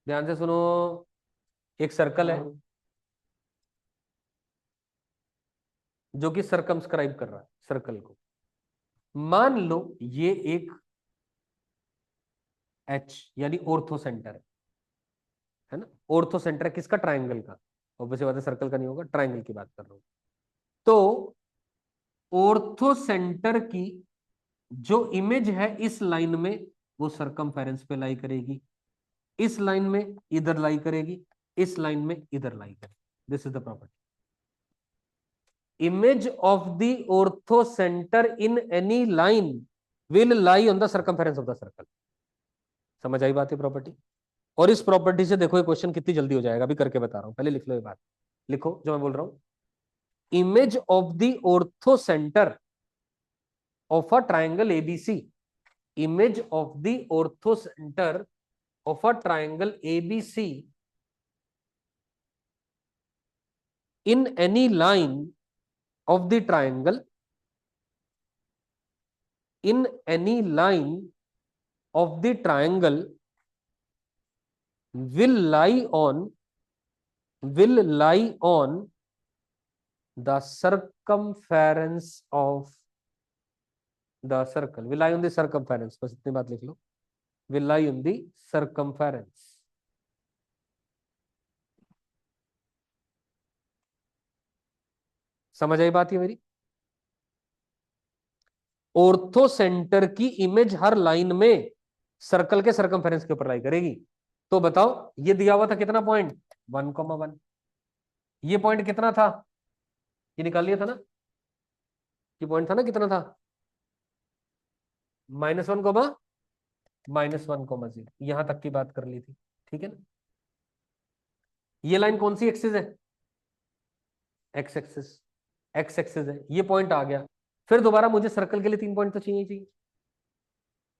ध्यान से सुनो। एक सर्कल है जो कि सरकमस्क्राइब कर रहा है सर्कल को। मान लो ये एक एच यानी ऑर्थो सेंटर है ना। ऑर्थो सेंटर किसका? ट्राइंगल का। ऑब्वियसली बात है सर्कल का नहीं होगा, ट्राइंगल की बात कर रहा हूं। तो ऑर्थो सेंटर की जो इमेज है इस लाइन में, वो सरकमफेरेंस पे लाई करेगी, इस लाइन में इधर लाई करेगी, इस लाइन में इधर लाई करेगी। This is the property. image of the ortho center in any line will lie on the circumference of the circle। समझ आई बात है प्रॉपर्टी? और इस प्रॉपर्टी से देखो ये क्वेश्चन कितनी जल्दी हो जाएगा, अभी करके बता रहा हूं, पहले लिख लो ये बात। लिखो जो मैं बोल रहा हूं। Image of the ortho centre of a triangle ABC, image of the ortho centre of a triangle ABC in any line of the triangle, in any line of the triangle will lie on the circumference of the circle, will lie on the circumference। बस इतनी बात लिख लो, will lie on the circumference। समझ आई बात ये मेरी? ऑर्थो सेंटर की इमेज हर लाइन में सर्कल के सर्कमफेरेंस के ऊपर लाई करेगी। तो बताओ ये दिया हुआ था कितना पॉइंट? 1,1। ये पॉइंट कितना था? ये निकाल लिया था ना, ये पॉइंट था ना, कितना था? -1, -1,0। यहां तक की बात कर ली थी, ठीक है ना। ये लाइन कौन सी एक्सिस है? X axis. एक्स एक्सिस है, ये पॉइंट आ गया। फिर दोबारा मुझे सर्कल के लिए 3 पॉइंट तो चाहिए चाहिए।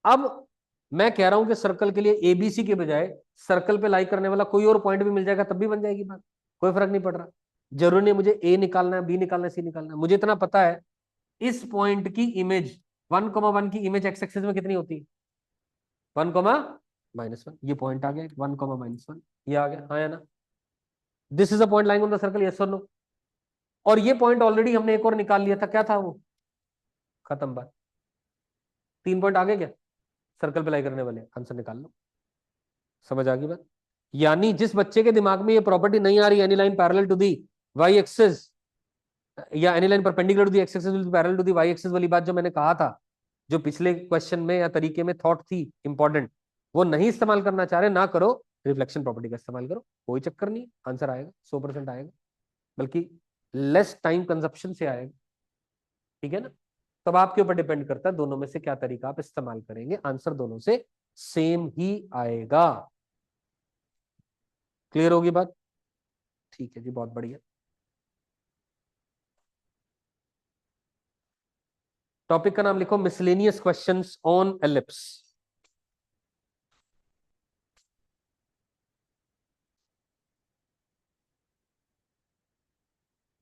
अब मैं कह रहा हूं कि सर्कल के लिए एबीसी के बजाय सर्कल पे लाई करने वाला कोई और पॉइंट भी मिल जाएगा तब भी बन जाएगी बात, कोई फर्क नहीं पड़ रहा। जरूरी नहीं मुझे ए निकालना है, बी निकालना है, सी निकालना है। मुझे इतना पता है इस पॉइंट की इमेज 1,1 की इमेज एक्स एक्सिस में कितनी होती है? 1,-1। ये पॉइंट आ गया 1,-1, ये आ गया, हाँ या ना? This is a point lying on the circle, yes और नो? और ये पॉइंट ऑलरेडी हमने एक और निकाल लिया था, क्या था वो? खत्म बात। 3 पॉइंट आ गए क्या सर्कल पे लाई करने वाले? आंसर निकाल लो। समझ आ गई बात? यानी जिस बच्चे के दिमाग में ये प्रॉपर्टी नहीं आ रही, any line parallel to the y axis या any line perpendicular to the x axis will be parallel to the y axis वाली बात जो मैंने कहा था, जो पिछले क्वेश्चन में या तरीके में थॉट थी इंपॉर्टेंट, वो नहीं इस्तेमाल करना चाह रहे, ना करो। रिफ्लेक्शन प्रॉपर्टी का इस्तेमाल करो, कोई चक्कर नहीं, आंसर आएगा, 100% आएगा, बल्कि लेस टाइम कंजप्शन से आएगा, ठीक है ना। तब आपके ऊपर डिपेंड करता है दोनों में से क्या तरीका आप इस्तेमाल करेंगे, आंसर दोनों से सेम ही आएगा। क्लियर होगी बात? ठीक है जी, बहुत बढ़िया। टॉपिक का नाम लिखो miscellaneous questions on ellipse.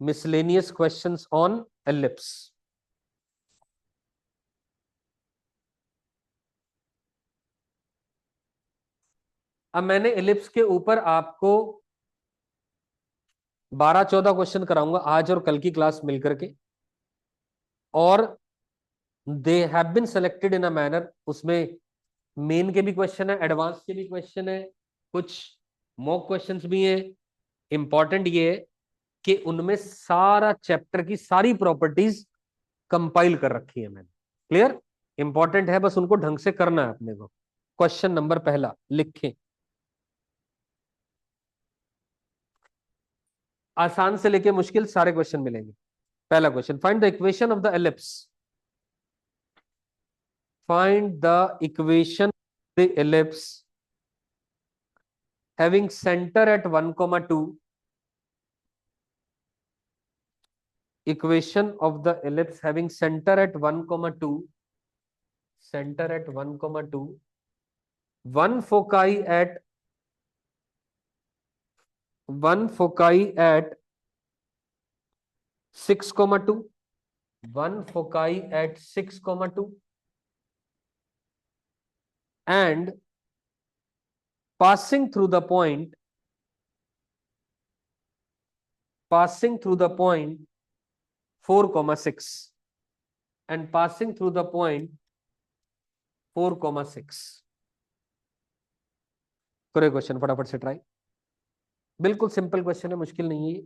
Miscellaneous questions on ellipse. अब मैंने एलिप्स के ऊपर आपको 12-14 क्वेश्चन कराऊंगा आज और कल की क्लास मिलकर के, और they have been selected in a manner, उसमें मेन के भी क्वेश्चन है, एडवांस के भी क्वेश्चन है, कुछ मॉक क्वेश्चंस भी हैं। इंपॉर्टेंट ये है कि उनमें सारा चैप्टर की सारी प्रॉपर्टीज कंपाइल कर रखी है मैंने। क्लियर? इंपॉर्टेंट है, बस उनको ढंग से करना है अपने को। क्वेश्चन नंबर पहला लिखें, आसान से लेके मुश्किल सारे क्वेश्चन मिलेंगे। पहला question, find the equation of the ellipse. Find the equation the ellipse having center at 1,2, equation of the ellipse having center at 1,2, center at 1,2, one foci at 6,2, one foci at 6,2, and passing through the point 4,6 and passing through the point 4,6। करो क्वेश्चन फटाफट से ट्राई। बिल्कुल सिंपल क्वेश्चन है, मुश्किल नहीं है।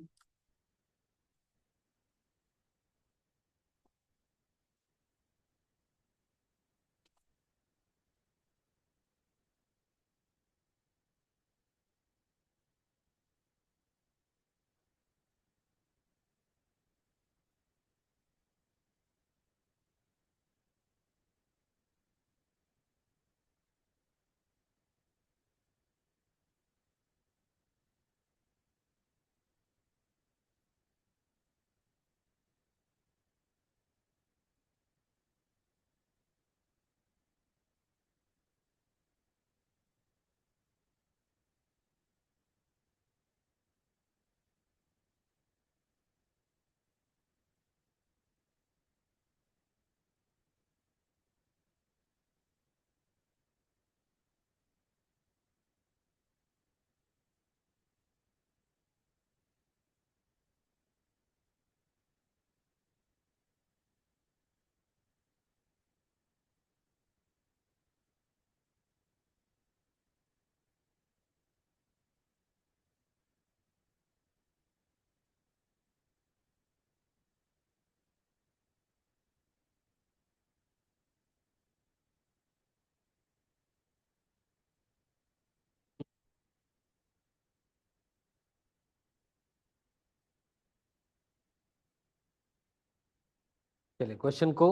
चलिए क्वेश्चन को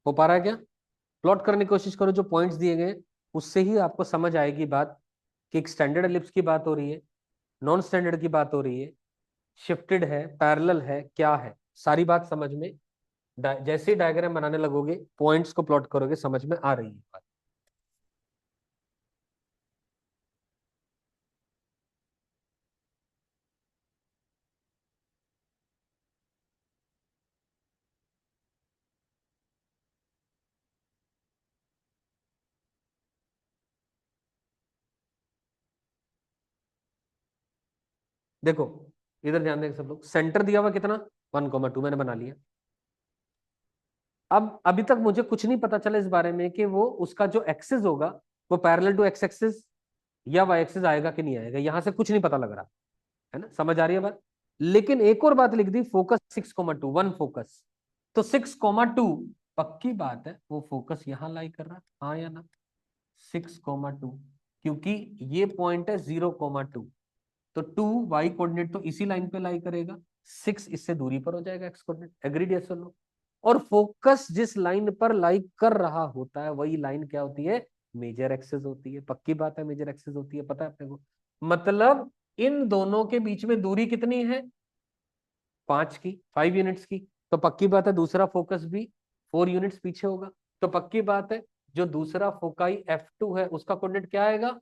हो पा रहा है क्या? प्लॉट करने की कोशिश करो, जो पॉइंट्स दिए गए उससे ही आपको समझ आएगी बात कि एक स्टैंडर्ड एलिप्स की बात हो रही है, नॉन स्टैंडर्ड की बात हो रही है, शिफ्टेड है, पैरेलल है, क्या है, सारी बात समझ में। जैसे ही डायग्राम बनाने लगोगे, पॉइंट्स को प्लॉट करोगे, समझ में आ रही है बात। देखो इधर ध्यान देंगे सब लोग, सेंटर दिया हुआ कितना 1,2 मैंने बना लिया। अब अभी तक मुझे कुछ नहीं पता चला इस बारे में कि वो उसका जो एक्सिस होगा वो पैरेलल टू एक्स एक्सिस या वाई एक्सिस आएगा कि नहीं आएगा, यहां से कुछ नहीं पता लग रहा है ना, समझ आ रही है बात। लेकिन एक और बात लिख दी, फोकस 6,2 वन फोकस, तो 6,2 पक्की बात है वो फोकस यहां लाई कर रहा है, हाँ या ना? 6,2 क्योंकि ये पॉइंट है 0,2, तो 2 वाई कोऑर्डिनेट तो इसी लाइन पे लाई करेगा, 6 इससे दूरी पर हो जाएगा एक्स कोऑर्डिनेट। एग्रीड यस और नो? और फोकस जिस लाइन पर लाई कर रहा होता है वही लाइन क्या होती है? मेजर एक्सिस होती है। पक्की बात है मेजर एक्सिस होती है, पता है अपने को। मतलब इन दोनों के बीच में दूरी कितनी है? 5 की, 5 यूनिट्स की। तो पक्की बात है दूसरा फोकस भी 4 यूनिट्स पीछे होगा। तो पक्की बात है जो दूसरा फोकाई F2 है उसका कोऑर्डिनेट क्या आएगा?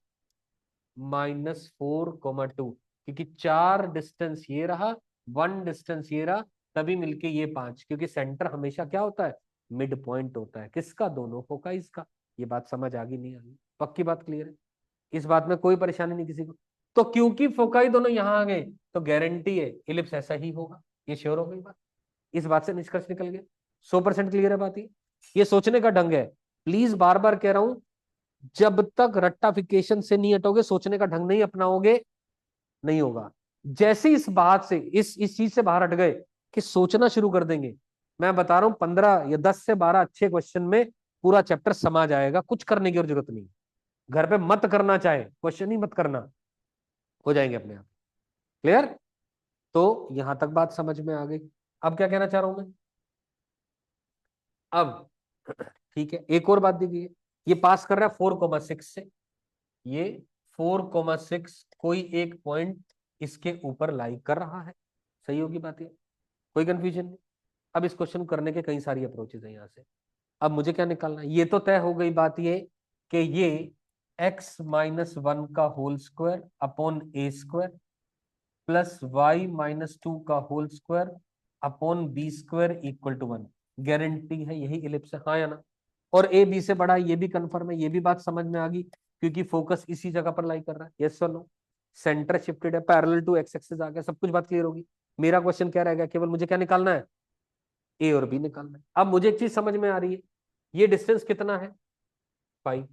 -4,2, क्योंकि 4 डिस्टेंस ये रहा, 1 डिस्टेंस ये रहा, तभी मिलके ये 5, क्योंकि सेंटर हमेशा क्या होता है? मिड पॉइंट होता है। किसका? दोनों फोकाइज का। ये बात समझ आ गई नहीं आ गई? पक्की बात क्लियर है? इस बात में कोई परेशानी नहीं किसी को? तो क्योंकि फोकाई दोनों यहां आ गए तो गारंटी है इलिप्स ऐसा ही होगा। ये श्योर हो गई बात? इस बात से निष्कर्ष निकल गया। 100% क्लियर है बात। ये सोचने का ढंग है। प्लीज बार बार कह रहा हूं, जब तक रट्टाफिकेशन से नहीं हटोगे, सोचने का ढंग नहीं अपनाओगे, नहीं होगा। जैसे इस बात से इस चीज से बाहर हट गए कि सोचना शुरू कर देंगे, मैं बता रहा हूं 15 या 10 से 12 अच्छे क्वेश्चन में पूरा चैप्टर समा जाएगा। कुछ करने की और जरूरत नहीं। घर पे मत करना, चाहे क्वेश्चन ही मत करना, हो जाएंगे अपने आप। क्लियर? तो यहां तक बात समझ में आ गई। अब क्या कहना चाह रहा हूं मैं? अब ठीक है, एक और बात देखिए, ये पास कर रहा है 4,6 से, ये 4,6 कोई एक पॉइंट इसके ऊपर लाई कर रहा है। सही होगी बात ये? कोई कंफ्यूजन नहीं? अब इस क्वेश्चन करने के कई सारी अप्रोचेज है यहाँ से। अब मुझे क्या निकालना है? ये तो तय हो गई बात ये कि ये x-1 का whole square upon a square plus y-2 का whole square upon b square equal to 1, guarantee है यही इलिप्स है, हाँ या ना? और ए बी से बड़ा है, ये भी कंफर्म है, ये भी बात समझ में आ गई, क्योंकि फोकस इसी जगह पर लाई कर रहा है। यस और नो? सेंटर शिफ्टेड है, पैरेलल टू एक्स एक्सिस आ गया, सब कुछ बात क्लियर होगी। मेरा क्वेश्चन क्या रहेगा, केवल मुझे क्या निकालना है, ए और बी निकालना है। अब मुझे एक चीज समझ में आ रही है, ये डिस्टेंस कितना है, 5।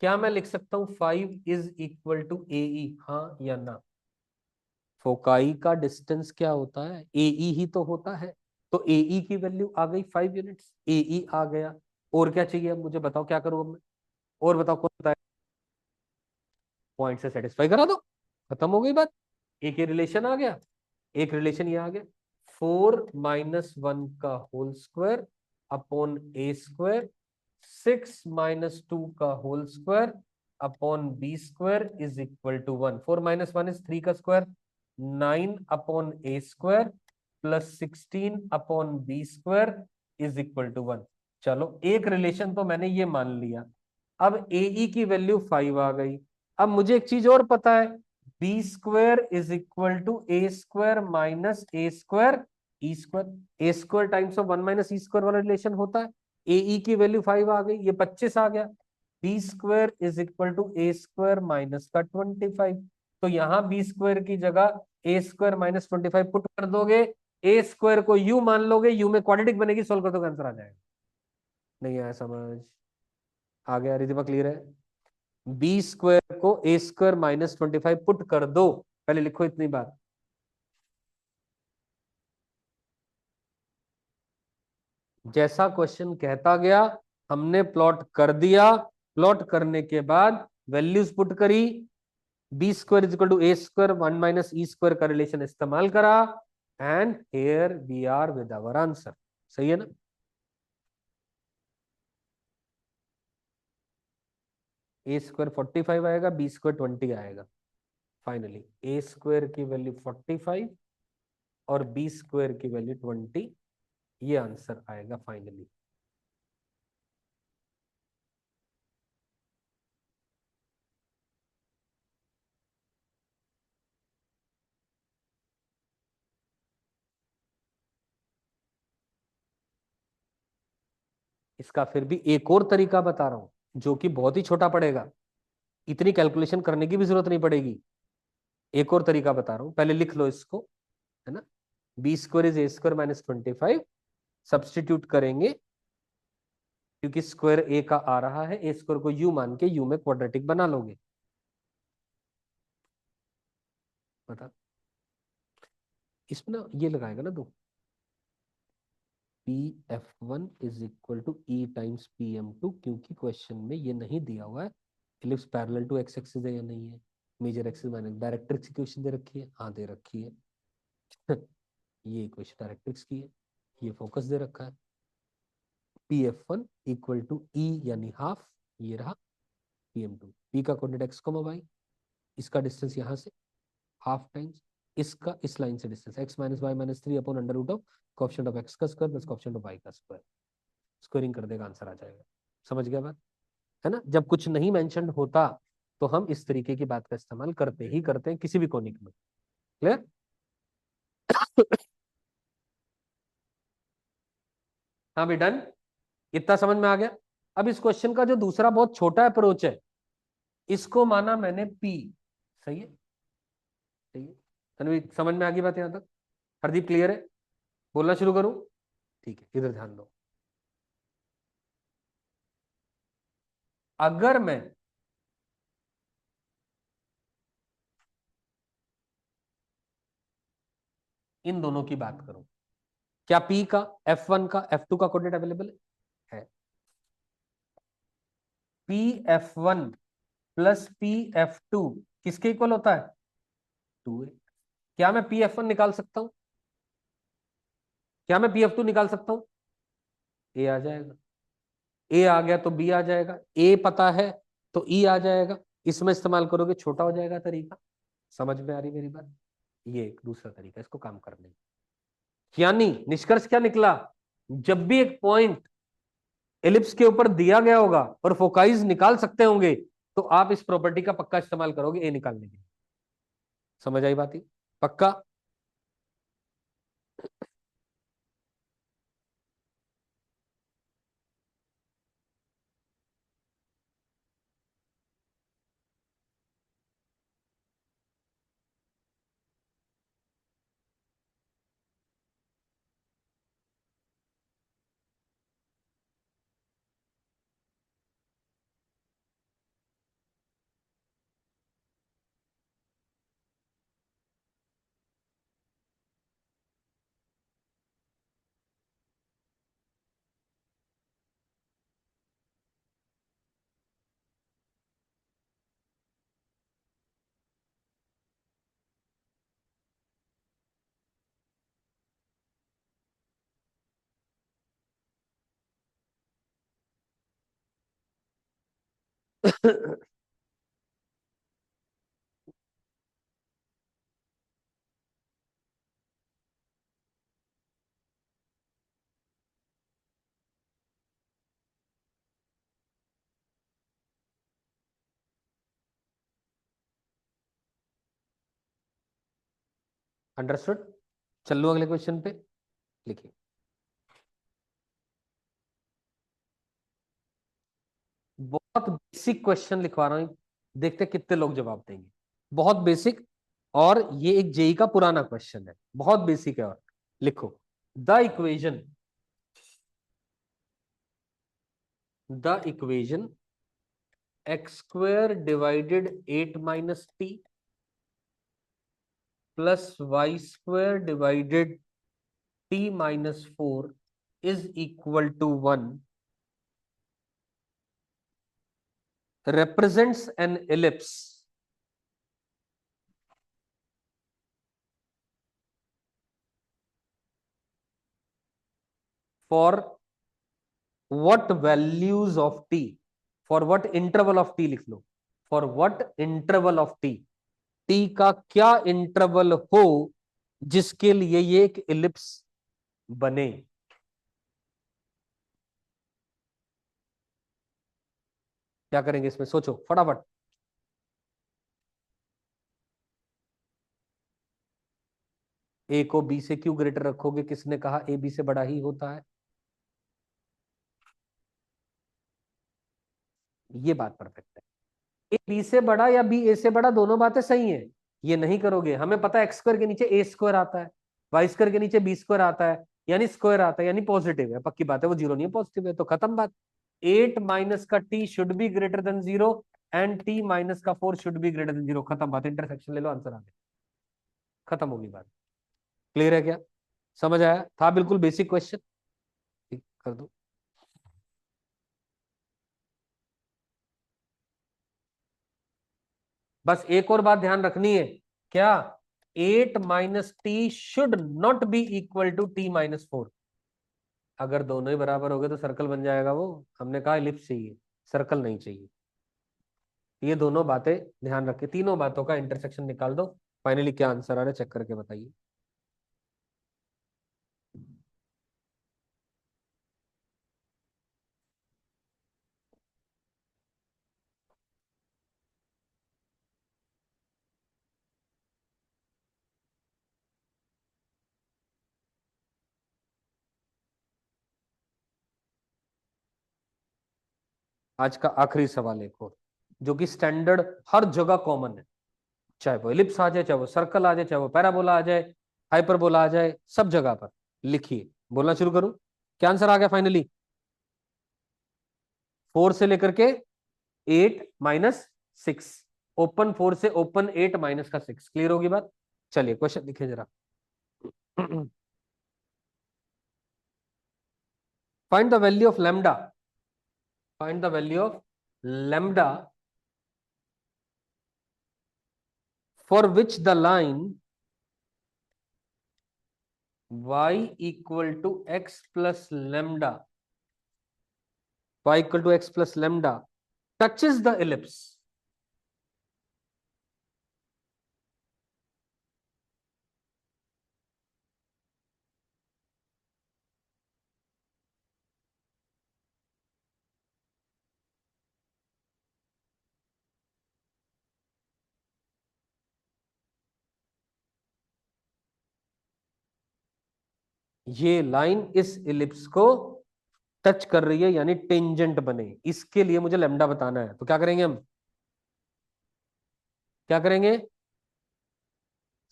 क्या मैं लिख सकता हूं 5 इज इक्वल टू ए ई, हाँ या ना? फोकाई का डिस्टेंस क्या होता है, ए ई ही तो होता है। तो ए ई की वैल्यू आ गई 5 यूनिट्स, ए ई आ गया। और क्या चाहिए अब मुझे, बताओ क्या करूं अब मैं? और बताओ कौन बताए? पॉइंट से सेटिस्फाई करा दो, खत्म हो गई बात। एक ये रिलेशन आ गया, एक रिलेशन ये आ गया, 4 - 1 का whole square upon a square, 6 - 2 का whole square upon b square is equal to 1। 4 - 1 इज 3 का square, 9 upon a square plus 16 upon b square is equal to 1। चलो एक रिलेशन तो मैंने ये मान लिया। अब ए ई की वैल्यू 5 आ गई। अब मुझे एक चीज और पता है, b square is equal to A square minus a square e square. A square times of 1 - e square वाला रिलेशन होता है। ए ई की वैल्यू 5 आ गई, ये 25 आ गया। B square is equal to A square minus का 25। तो यहां बी स्क्वायर की जगह ए स्क्वायर माइनस 25 पुट कर दोगे, ए स्क्वायर को यू मान लोगे, यू में क्वाड्रेटिक बनेगी, सोल्व कर दोगे, आंसर आ जाएगा। नहीं आया समझ? आ गया रिधिमा, क्लियर है? बी स्क्वायर को ए स्क्वायर माइनस 25 पुट कर दो, पहले लिखो इतनी बात। जैसा क्वेश्चन कहता गया हमने प्लॉट कर दिया, प्लॉट करने के बाद वैल्यूज पुट करी, b square is equal to A square 1 - e square का रिलेशन इस्तेमाल करा, and here we are with our answer. सही है ना? ए स्क्वायर 45 आएगा, बी स्क्वायर 20 आएगा। फाइनली ए स्क्वायर की वैल्यू 45 और बी स्क्वायर की वैल्यू 20, ये आंसर आएगा फाइनली। इसका फिर भी एक और तरीका बता रहा हूं, जो कि बहुत ही छोटा पड़ेगा, इतनी कैलकुलेशन करने की भी जरूरत नहीं पड़ेगी। एक और तरीका बता रहा हूं, पहले लिख लो इसको, है ना? B square is a square minus 25, substitute करेंगे, क्योंकि स्क्वायर ए का आ रहा है, ए स्क्वायर को यू मान के यू में क्वाड्रेटिक बना लोगे। बता, इसमें ना ये लगाएगा ना दो, P F one is equal to e times P M two, क्योंकि क्वेश्चन में ये नहीं दिया हुआ है ellipse parallel to x axis है या नहीं है, major axis minus directrix equation दे रखी है, हाँ दे रखी है। ये इक्वेशन डायरेक्ट्रिक्स की है, ये फोकस दे रखा है। P F one equal to e यानी हाफ, ये रहा पी एम टू, पी का कोऑर्डिनेट एक्स कॉमा वाई, इसका डिस्टेंस यहाँ से हाफ टाइम्स इसका इस लाइन से distance x minus y minus 3 upon under root of coefficient of x का square plus coefficient of y का स्क्वायर। स्क्वायरिंग कर देगा, आंसर आ जाएगा। समझ गया बात? है ना? जब कुछ नहीं मेंशन होता तो हम इस तरीके की बात का इस्तेमाल करते ही करते हैं किसी भी कोनिक में। क्लियर? हाँ भी डन, इतना समझ में आ गया। अब इस क्वेश्चन का जो दूसरा बहुत छोटा अप्रोच है, इसको माना मैंने पी। सही है? सही है? तन्वी समझ में आ गई बात यहां तक? हरदीप क्लियर है? बोलना शुरू करूं? ठीक है, इधर ध्यान दो। अगर मैं इन दोनों की बात करूं, क्या पी का F1 का F2 का कोऑर्डिनेट अवेलेबल है? P F1 plus P F2 किसके इक्वल होता है? 2a। क्या मैं पी F1 निकाल सकता हूं? क्या मैं पी F2 निकाल सकता हूं? ए आ जाएगा, ए आ गया तो बी आ जाएगा, ए पता है तो ई आ जाएगा, इसमें इस्तेमाल करोगे छोटा हो जाएगा तरीका। समझ में आ रही मेरी बात? ये एक दूसरा तरीका इसको काम करने का। यानी निष्कर्ष क्या निकला, जब भी एक पॉइंट एलिप्स के ऊपर दिया गया होगा और फोकाइज निकाल सकते होंगे, तो आप इस प्रॉपर्टी का पक्का इस्तेमाल करोगे ए निकालने के लिए। समझ आई बात? ही पक्का? अंडरस्टूड। चलो अगले क्वेश्चन पे लिखिए। बहुत बेसिक क्वेश्चन लिखवा रहा हूं, देखते कितने लोग जवाब देंगे। बहुत बेसिक, और ये एक जेई का पुराना क्वेश्चन है, बहुत बेसिक है। और लिखो the equation x square divided 8 - t plus Y square divided t - 4 is equal to 1 represents an ellipse for what values of t, for what interval of t लिख लो, for what interval of t, t का क्या इंटरवल हो जिसके लिए ये एक इलिप्स बने। क्या करेंगे इसमें, सोचो फटाफट। ए को बी से क्यों ग्रेटर रखोगे, किसने कहा ए बी से बड़ा ही होता है। ये बात परफेक्ट है। ए बी से बड़ा या बी ए से बड़ा, दोनों बातें सही हैं। ये नहीं करोगे, हमें पता है एक्स स्क्वायर के नीचे ए स्क्वायर आता है, वाई स्क्वायर के नीचे बी स्क्वायर आता है, यानी स्क्वायर आता है, यानी पॉजिटिव है, पक्की बात है, वो जीरो नहीं है, पॉजिटिव है, तो खत्म बात। 8 माइनस का T should be greater than 0 and T minus का 4 शुड बी ग्रेटर देन 0, खत्म बात, इंटरसेक्शन ले लो, आंसर आ गया, खत्म होगी बात। क्लियर है क्या, समझ आया, था बिल्कुल बेसिक क्वेश्चन। कर दो। बस एक और बात ध्यान रखनी है, क्या, 8 - t should not be equal to t - 4। अगर दोनों ही बराबर हो गए तो सर्कल बन जाएगा वो, हमने कहा इलिप्स चाहिए, सर्कल नहीं चाहिए। ये दोनों बातें ध्यान रखें, तीनों बातों का इंटरसेक्शन निकाल दो। फाइनली क्या आंसर आ रहा है चेक करके बताइए। आज का आखिरी सवाल एक और, जो कि स्टैंडर्ड हर जगह कॉमन है, चाहे वो एलिप्स आ जाए, चाहे वो सर्कल आ जाए, चाहे वो पैराबोला आ जाए, हाइपरबोला आ जाए, सब जगह पर। लिखिए, बोलना शुरू करूं, क्या आंसर आ गया फाइनली। 4 से लेकर के 8 - 6, ओपन 4 से ओपन 8 माइनस का 6। क्लियर होगी बात। चलिए क्वेश्चन लिखिए जरा। Find the value of lambda, find the value of lambda for which the line y equal to x plus lambda, y equal to x plus lambda touches the ellipse। ये लाइन इस इलिप्स को टच कर रही है, यानी टेंजेंट बने, इसके लिए मुझे लैम्डा बताना है। तो क्या करेंगे हम, क्या करेंगे,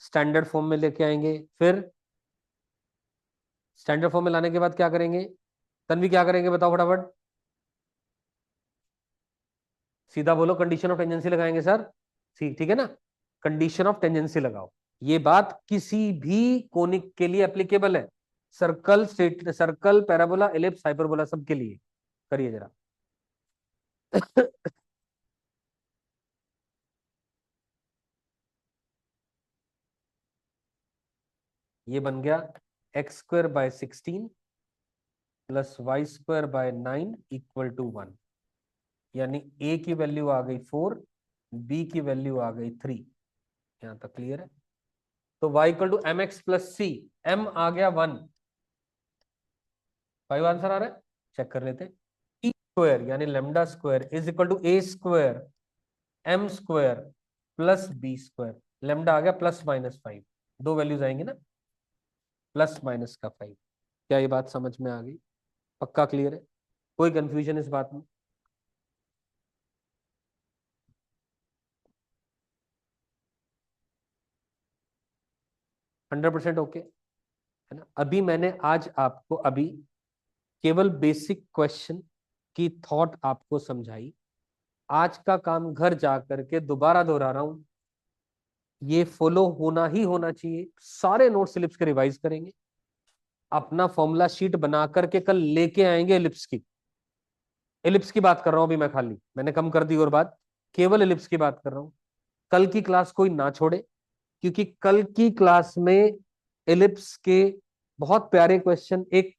स्टैंडर्ड फॉर्म में लेके आएंगे, फिर स्टैंडर्ड फॉर्म में लाने के बाद क्या करेंगे, तन्वी क्या करेंगे बताओ फटाफट, सीधा बोलो, कंडीशन ऑफ टेंजेंसी लगाएंगे सर, ठीक ठीक है ना, कंडीशन ऑफ टेंजेंसी लगाओ। ये बात किसी भी कोनिक के लिए एप्लीकेबल है, circle, straight circle, parabola, ellipse, hyperbola, सबके लिए। करिए जरा। ये बन गया x² / 16 plus y² / 9 equal to 1। यानी ए की वैल्यू आ गई 4, बी की वैल्यू आ गई 3। यहां तक क्लियर है? तो y equal to M x plus c, m आ गया 1, 5 आंसर आ रहा है, चेक कर लेते हैं। ई स्क्वायर यानी lambda square is equal to A square M square plus B square. Lambda आ गया +-5, दो वैल्यूज आएंगी ना, प्लस माइनस का 5। क्या ये बात समझ में आ गई? पक्का क्लियर है? कोई कंफ्यूजन इस बात में? 100% ओके है ना? अभी मैंने आज आपको अभी केवल बेसिक क्वेश्चन की थॉट आपको समझाई। आज का काम घर जा करके दोबारा दोहरा रहा हूं, ये फॉलो होना ही होना चाहिए। सारे नोट स्लिप्स के रिवाइज करेंगे, अपना फॉर्मूला शीट बना करके कल लेके आएंगे। एलिप्स की, एलिप्स की बात कर रहा हूं अभी मैं, खाली मैंने कम कर दी और बात, केवल एलिप्स की बात कर रहा हूं। कल की क्लास कोई ना छोड़े, क्योंकि कल की क्लास में एलिप्स के बहुत प्यारे क्वेश्चन, एक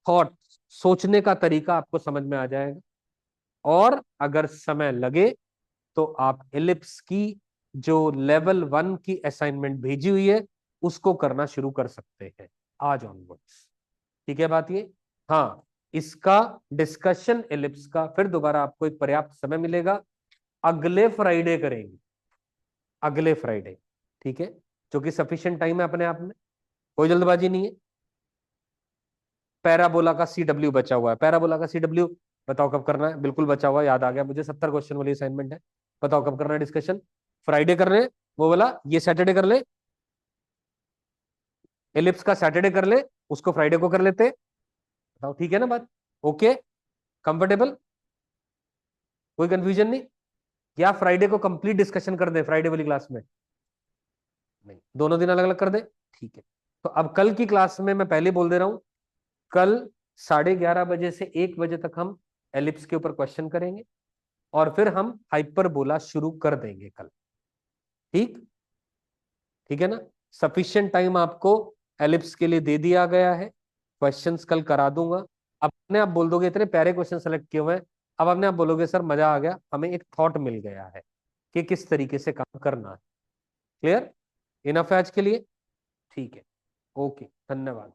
थॉट, सोचने का तरीका आपको समझ में आ जाएगा। और अगर समय लगे तो आप एलिप्स की जो लेवल 1 की असाइनमेंट भेजी हुई है उसको करना शुरू कर सकते हैं आज ऑनवर्ड्स। ठीक है बात ये? हाँ, इसका डिस्कशन एलिप्स का फिर दोबारा आपको एक पर्याप्त समय मिलेगा, अगले फ्राइडे करेंगे, अगले फ्राइडे। ठीक है? जो कि सफिशिएंट टाइम है अपने आप में, कोई जल्दबाजी नहीं है। पैराबोला का CW बचा हुआ है, पैराबोला का CW बताओ कब करना है? बिल्कुल बचा हुआ है, याद आ गया मुझे, 70 क्वेश्चन वाली असाइनमेंट है। बताओ कब करना है डिस्कशन? फ्राइडे कर रहे हैं वो वाला, ये सैटरडे कर ले, एलिप्स का सैटरडे कर ले, उसको फ्राइडे को कर लेते। बताओ ठीक है ना बात? Okay, comfortable? कोई कंफ्यूजन नहीं? या फ्राइडे को कंप्लीट डिस्कशन कर दे फ्राइडे वाली क्लास में? नहीं, दोनों दिन अलग अलग कर दे। ठीक है, तो अब कल की क्लास में मैं पहले बोल दे रहा हूं, कल 11:30 बजे से 1 बजे तक हम एलिप्स के ऊपर क्वेश्चन करेंगे और फिर हम हाइपरबोला शुरू कर देंगे कल। ठीक? ठीक है ना? सफिशिएंट टाइम आपको एलिप्स के लिए दे दिया गया है, क्वेश्चंस कल करा दूंगा। अपने आप बोल दोगे इतने प्यारे क्वेश्चन सेलेक्ट किए हुए हैं, अब अपने आप बोलोगे सर मजा आ गया, हमें एक थॉट मिल गया है कि किस तरीके से काम करना है। क्लियर? इनफ है आज के लिए? ठीक है, ओके, धन्यवाद।